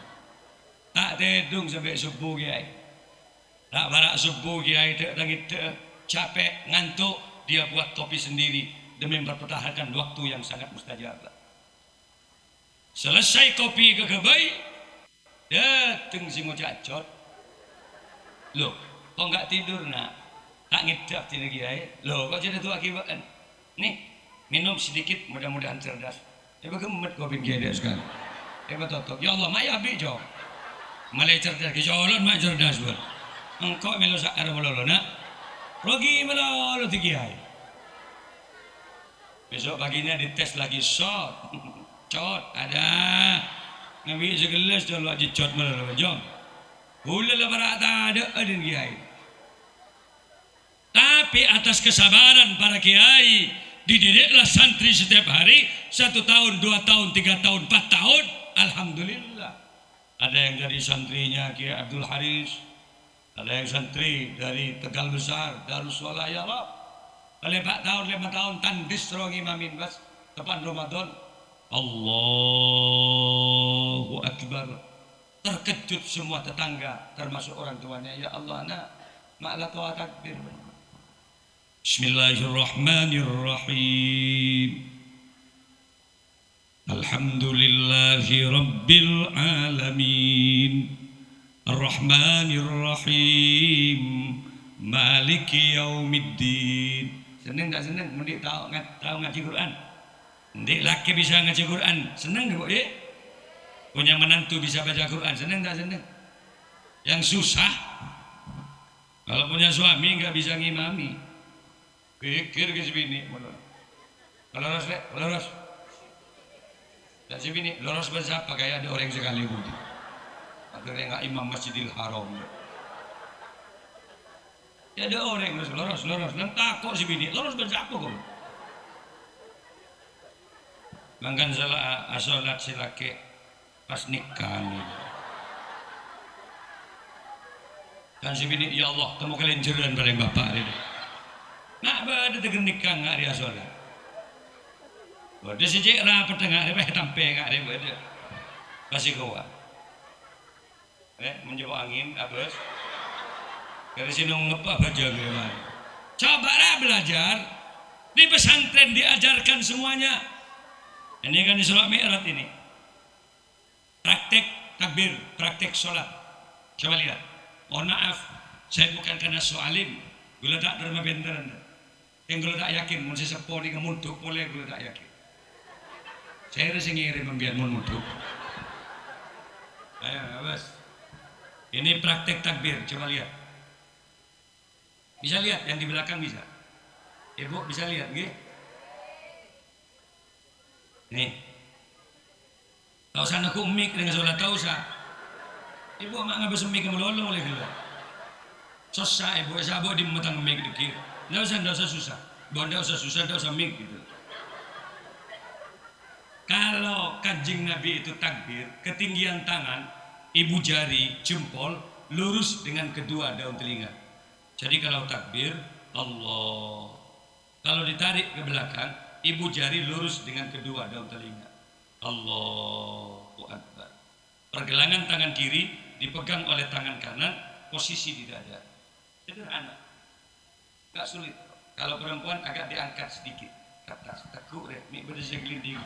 Tak tedung sampai subuh kiai. Tak barak subuh kiai tak langit capek ngantuk dia buat kopi sendiri demi mempertahankan waktu yang sangat mustajab. Selesai kopi kekebai, dateng si ngocacot. Loh, kok nggak tidur nak? Tak ngedak tina kiai. Loh, kok jadi tu akibat? Nih, minum sedikit mudah-mudahan cerdas. Bagaimana kopi kiai dia sekarang? Betul. Ya Allah, mak ya bijo. Malai cerdas, kicolon mak cerdas buat. Engkau melo sakar melolo nak. Rogi melolo ti kiai. Besok paginya dites lagi shot. Cot ada ngambil segelas dulu aja cot melolo jom. Hula lah para ada adin kiai. Tapi atas kesabaran para kiai dididiklah santri setiap hari 1 tahun, 2 tahun, 3 tahun, 4 tahun. Alhamdulillah. Ada yang dari santrinya Kiai Abdul Haris, ada yang santri dari Tegal Besar, Darussalam ya Allah. 4 tahun, 5 tahun tandis serong imamin bas depan Ramadan. Allahu Akbar. Terkejut semua tetangga termasuk orang tuanya. Ya Allah nak maklah tua takbir. Bismillahirrahmanirrahim. Alhamdulillahi rabbil alamin. Ar-Rahmanir-Rahim. Maliki yaumiddin. Seneng tak seneng? Mendik tahu ngaji Quran. Mendik laki bisa ngaji Quran. Seneng tak boleh? Punya menantu bisa baca Quran. Seneng tak seneng? Yang susah kalau punya suami nggak bisa ngimami. Pikir ke sini. Loros deh, loros. Dan sini loros bersiapa kayak ada orang sekali budi. Ada yang nggak imam Masjidil Haram. Ya ada orang loros. Nang takut sini loros bersiapa kok? Mangkan salah asolat si laki pas nikah nih. Dan sini ya Allah kamu kalian jeran pada bapak ini. Nak berada dengan nikah nggak dia sholat. Berada si cekra petengah dia tampe nggak dia berada. Kasih kawan. Mencoba angin abis. Dari sini ngapa baca gimana? Cobalah belajar di pesantren diajarkan semuanya. Ini kan di sholat mi'raj ini. Praktek takbir, praktek sholat. Coba lihat. Mohon maaf, saya bukan karena soalim. Gula tak derma benteran. Yang gula tak yakin, mun sesepo ni ngemuntuk boleh gula tak yakin. Saya rasa ngirim membiar mun muntuk. Ayo, abas. Ini praktek takbir, coba lihat. Bisa lihat yang di belakang bisa. Ibu bisa lihat, gitu. Nih. Tahu sana ku mik dengan sholat tahu sah. Ibu mak ngabis mik melolong oleh gula. Susah ibu sabuk di matang mik dikit. Nggak usah susah. Nggak usah susah, nggak usah mik gitu. Kalau kanjeng Nabi itu takbir, ketinggian tangan, ibu jari, jempol, lurus dengan kedua daun telinga. Jadi kalau takbir, Allah. Kalau ditarik ke belakang, ibu jari lurus dengan kedua daun telinga. Allahu Akbar. Pergelangan tangan kiri dipegang oleh tangan kanan, posisi di dada. Sederhana. Gak sulit. Kalau perempuan agak diangkat sedikit ke atas, tekuk deh, mik berdiri gelinding.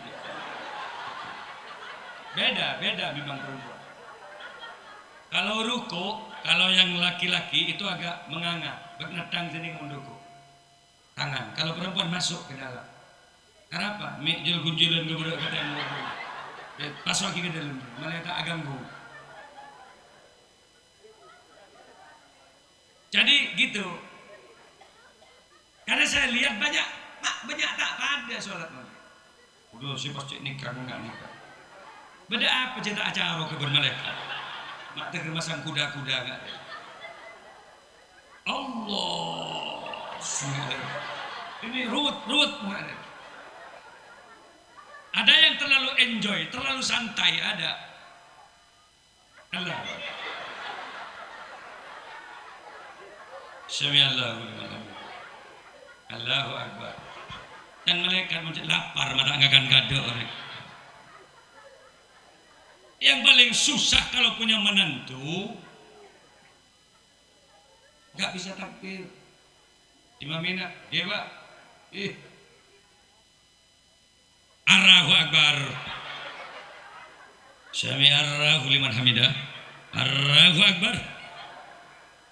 Beda memang perempuan. Kalau ruku, kalau yang laki-laki itu agak menganga, bernetang sini menduku. Tangan. Kalau perempuan masuk ke dalam. Kenapa? Mik jil gunjilan gebudak kata yang ngomong. Pas lagi ke dalam, malah tak ganggu. Jadi gitu. Karena saya lihat banyak tak pada sholat malam. Udah sih pasti nikah enggak nikah. Beda apa cerita acara ke bermalaikat? Mak termasang kuda-kuda enggak? Allah, ini ruwet mana? Ada yang terlalu enjoy, terlalu santai ada. Allah. Sami Allahu liman hamidah. Allahu Akbar. Dan malaikat macam lapar madak ngakan kado orang. Yang paling susah kalau punya menantu nggak bisa takbir. Imam Mina, dewa, Allahu Akbar. Sami Allahu liman hamidah. Allahu Akbar.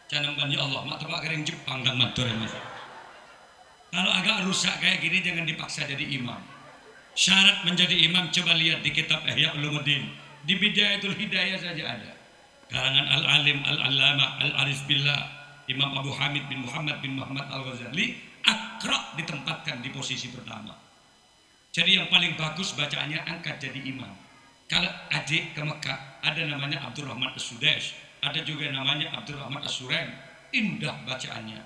Canamkan ya Allah, mak tebak kering Jepang dan matur ini. Kalau agak rusak kayak gini jangan dipaksa jadi imam. Syarat menjadi imam coba lihat di kitab Ihya Ulumuddin. Di Bidayatul Hidayah saja ada. Karangan Al-Alim Al-Allamah Al-Arif Billah Imam Abu Hamid bin Muhammad bin Muhammad Al-Ghazali Aqra ditempatkan di posisi pertama. Jadi yang paling bagus bacaannya angkat jadi imam. Kalau adik ke Mekah ada namanya Abdurrahman As-Sudais, ada juga namanya Abdurrahman As-Surem. Indah bacaannya.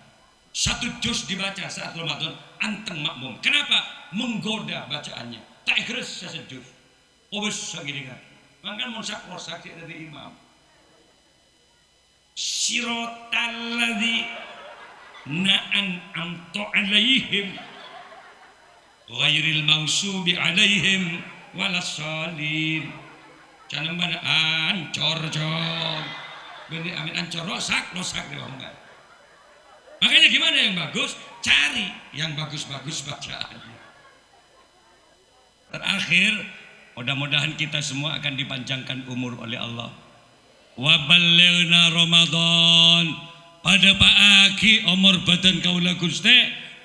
Satu juz dibaca saat Ramadan anteng makmum. Kenapa? Menggoda bacaannya. Tak ikhlas sejuz. Obes sagiringan. Maka monsak-monsak dari imam. Siratal ladzi na'an'amta 'alaihim ghairil maghsubi 'alaihim walassalin. Jangan mana ancor-cor. Benih amin ancor rosak deh enggak. Makanya gimana yang bagus? Cari yang bagus-bagus bacaannya. Terakhir, mudah-mudahan kita semua akan dipanjangkan umur oleh Allah. Wa ballighna Ramadan. Pada Pak Aki umur badan kaula Gusti,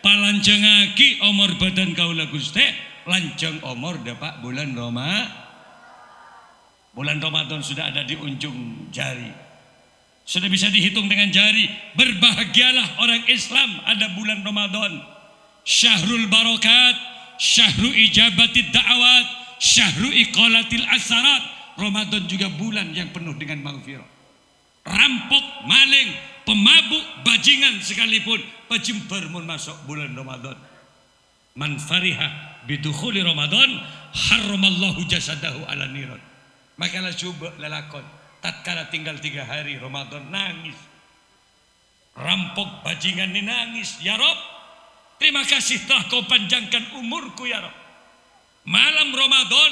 palanjengaki umur badan kaula Gusti, lanjeng umur Pak bulan Bulan Ramadan sudah ada di ujung jari. Sudah bisa dihitung dengan jari. Berbahagialah orang Islam ada bulan Ramadan. Syahrul barakat, syahru ijabatid da'awat, syahru iqalatil asarat. Ramadan juga bulan yang penuh dengan maghfirah. Rampok, maling, pemabuk, bajingan sekalipun pejember mun masuk bulan Ramadan. Man fariha bidukhuli Ramadan harramallahu jasadahu ala niran. Makalah coba lelakon tatkala tinggal 3 hari Ramadan nangis. Rampok bajingan ini nangis, ya Rob, terima kasih telah kau panjangkan umurku ya Rob. Malam Ramadan,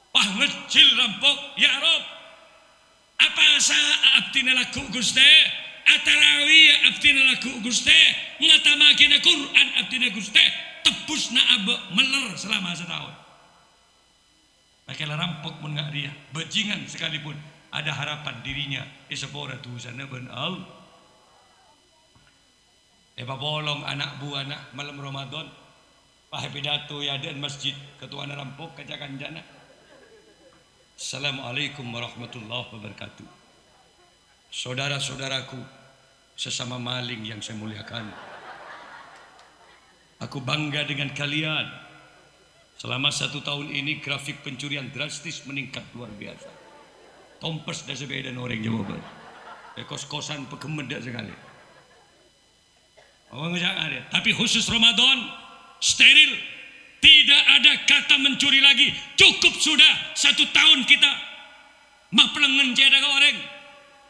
pah ngecil rampok, ya Rob. Apa sa abdina laku Guste? Atarawi abdina laku Guste? Ngatamakin Quran abdina Guste? Tebusna abe meler selama setahun. Makanya rampok pun nggak dia, bajingan sekalipun ada harapan dirinya. Isepora tu sana ben al. Bolong anak buah anak malam Ramadan. Pakai pidato ya dan masjid ketua rampok kacakan jana. Assalamualaikum warahmatullahi wabarakatuh. Saudara-saudaraku, sesama maling yang saya muliakan. Aku bangga dengan kalian. Selama 1 tahun ini grafik pencurian drastis meningkat luar biasa. Tompes dan sepeda orang jawaban. Kos-kosan pekemedak sekali. Tapi khusus Ramadan steril. Tidak ada kata mencuri lagi. Cukup sudah 1 tahun kita maplengen jeda ke orang.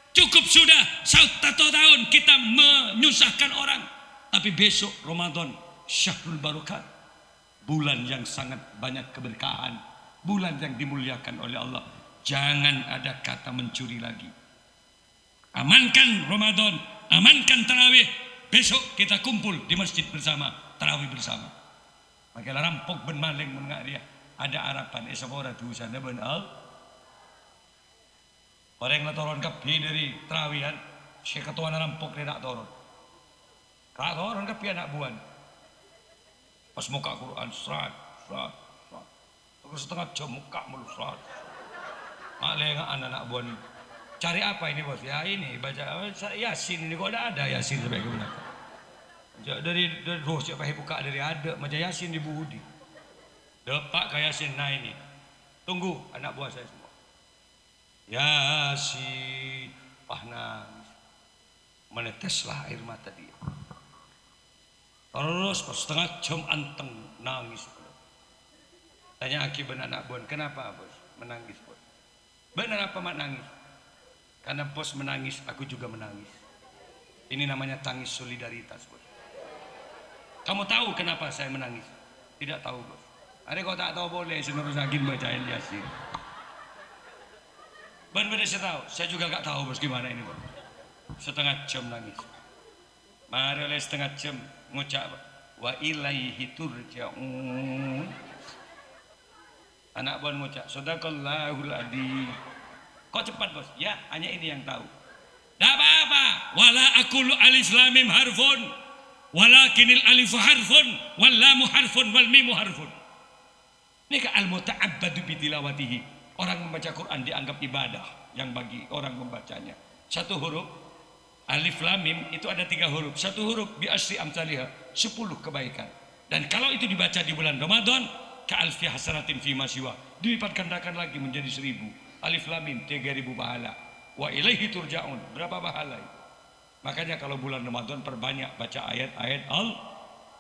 Cukup sudah 1 tahun kita menyusahkan orang. Tapi besok Ramadan syahrul barakat. Bulan yang sangat banyak keberkahan, bulan yang dimuliakan oleh Allah. Jangan ada kata mencuri lagi. Amankan Ramadan, amankan tarawih. Besok kita kumpul di masjid bersama, tarawih bersama. Makanya rampok ben maling menggak dia. Ada harapan esapora tu sana ben al. Orang yang turun kapi dari tarawihan, si ketua rampok dia nak turun. Kak turun kapi anak buan. Pas muka Quran serat. Terus setengah jam muka mulu serat. Alenga anak buan. Cari apa ini bos? Ya ini baca Yasin ini kok ada Yasin sebagai guna. Dari roh siapa yang buka dari ada macam Yasin di Budi. Depak ke Yasin nah ini. Tunggu anak buah saya semua. Yasin nangis. Meneteslah air mata dia. Terus pas setengah jam anteng nangis. Tanya akibat anak buan, kenapa bos menangis bos? Benar apa mak nangis? Karena bos menangis, aku juga menangis. Ini namanya tangis solidaritas, bos. Kamu tahu kenapa saya menangis? Tidak tahu, bos. Ada kau tak tahu boleh Senur Sagin bacain Yasin. Benar-benar saya tahu. Saya juga gak tahu, bos, gimana ini, bos. Setengah jam nangis. Mari oleh setengah jam ngucap wa ilaihi turja'un. Anak bon ngucap sadaqallahul adzim. Kok cepat, bos? Ya, hanya ini yang tahu. Tak apa-apa. Wala aqulu alif lam mim harfun walakinil alifu harfun wal lamu harfun wal mimu harfun. Ini ka al muta'abbadu bi tilawatihi. Orang membaca Quran dianggap ibadah yang bagi orang membacanya. Satu huruf alif lam mim itu ada 3 huruf. Satu huruf bi asri amsalihah, 10 kebaikan. Dan kalau itu dibaca di bulan Ramadan ka alfi hasanatin fi masyiwa, dilipat gandakan lagi menjadi 1000. Alif lam mim 3000 pahala. Wa ilaihi turja'un, berapa pahala itu? Makanya kalau bulan Ramadan perbanyak baca ayat-ayat Allah.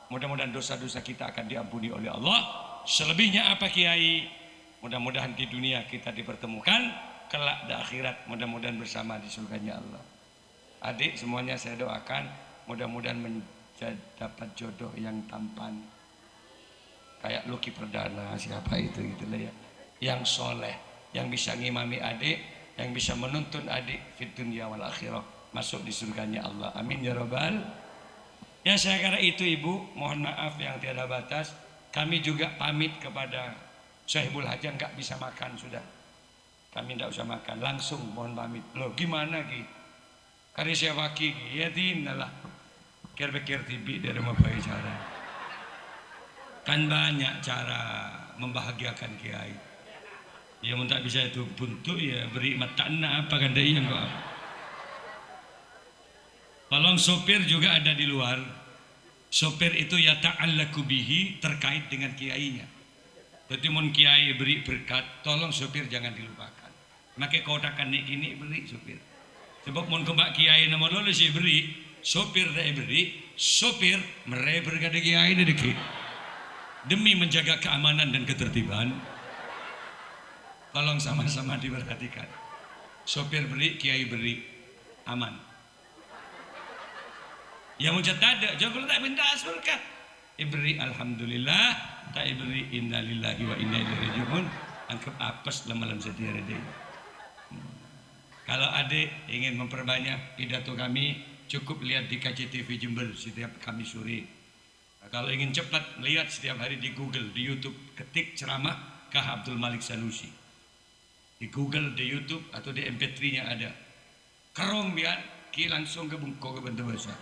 Mudah-mudahan dosa-dosa kita akan diampuni oleh Allah. Selebihnya apa Kiai? Mudah-mudahan di dunia kita dipertemukan, kelak di akhirat mudah-mudahan bersama di surganya Allah. Adik semuanya saya doakan mudah-mudahan dapat jodoh yang tampan. Kayak Lucky Perdana, siapa itu gitulah ya. Yang soleh, yang bisa ngimami adik, yang bisa menuntun adik fit dunya wal akhirah, masuk di surganya Allah. Amin ya rabbal. Ya saya kira itu Ibu, mohon maaf yang tiada batas. Kami juga pamit kepada Sahibul Hajah, nggak bisa makan sudah. Kami tidak usah makan, langsung mohon pamit. Loh gimana Ki? Karena siapa Ki? Ya tinalah. Kira-kira tibi dari mau cara. Kan banyak cara membahagiakan Kiai. Ya mun tak bisa itu buntu ya beri matana apa kan dai yang kok. Tolong sopir juga ada di luar. Sopir itu ya ta'allaku bihi, terkait dengan kiainya. Jadi mun kiai beri berkat, tolong sopir jangan dilupakan. Maka kotakan nih gini beri sopir. Sebab mun kembak kiai nama lo sih beri, sopir dah beri, sopir mere berkat kiai dah deki. Demi menjaga keamanan dan ketertiban. Tolong sama-sama diperhatikan. Sopir beri, kiai beri, aman. Yang mujad ada, jangan tak minta surga. Iberi alhamdulillah, tak iberi inna lillahi wa inna ilaihi rajiun. Anggap apes lamalan setiap hari. Kalau adik ingin memperbanyak pidato kami, cukup lihat di KCTV Jember setiap Kamis sore. Nah, kalau ingin cepat, lihat setiap hari di Google, di YouTube, ketik ceramah Kah Abdul Malik Sanusi. Di Google, di YouTube atau di MP3-nya ada. Kerong biar ki langsung ke Bungko ke Bantu Besar.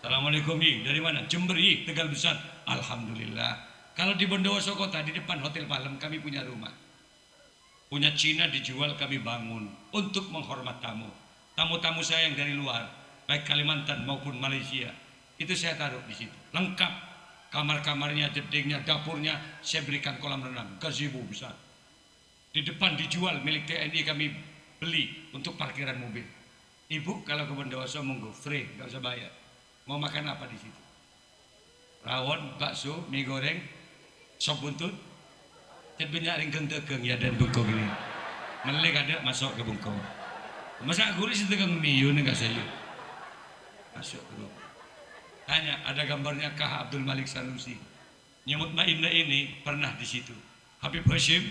Assalamualaikum Yi, dari mana? Jember Yi, Tegal Besar. Alhamdulillah. Kalau di Bondowoso kota di depan Hotel Palem kami punya rumah. Punya Cina dijual kami bangun untuk menghormat tamu. Tamu-tamu saya yang dari luar, baik Kalimantan maupun Malaysia, itu saya taruh di situ. Lengkap kamar-kamarnya, jedingnya, dapurnya, saya berikan kolam renang, gazebo besar. Di depan dijual milik TNI kami beli untuk parkiran mobil. Ibu kalau ke Bondowoso monggo free, nggak usah bayar. Mau makan apa di situ? Rawon, bakso, mie goreng, sop buntut, banyak ringkeng tegeng ya dan bungkong ini. Melek ada masuk ke bungkong. Masa gurih si tegeng mie nih nggak saya. Masuk ke rumah. Tanya ada gambarnya Kah Abdul Malik Sanusi. Nyemut Maindah ini pernah di situ. Habib Hashim,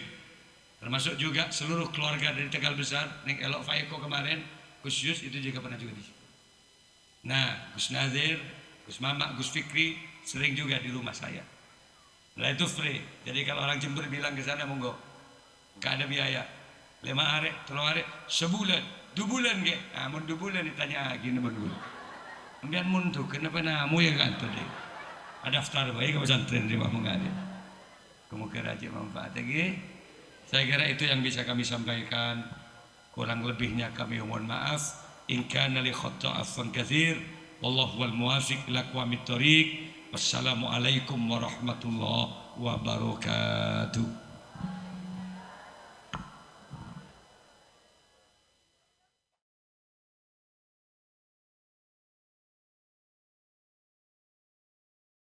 termasuk juga seluruh keluarga dari Tegal Besar, Neng Elok Faiko kemarin, Gus Yus itu juga pernah juga di situ. Nah, Gus Nazir, Gus Mamak, Gus Fikri sering juga di rumah saya. Nah itu free. Jadi kalau orang Jember bilang ke sana monggo, nggak ada biaya. 5 hari, 3 hari, sebulan, 2 bulan ke? Ah, mau 2 bulan ditanya gini dulu. Kemudian muntuk, kenapa namu ya kan tadi? Ada daftar baik ke pesantren di Mahmungadi. Kemudian aja manfaat lagi. Saya kira itu yang bisa kami sampaikan. Kurang lebihnya kami mohon maaf. In kana li khata'afan katsir wallahu wal muwafiq ila aqwamit thoriq. Wassalamualaikum warahmatullahi wabarakatuh.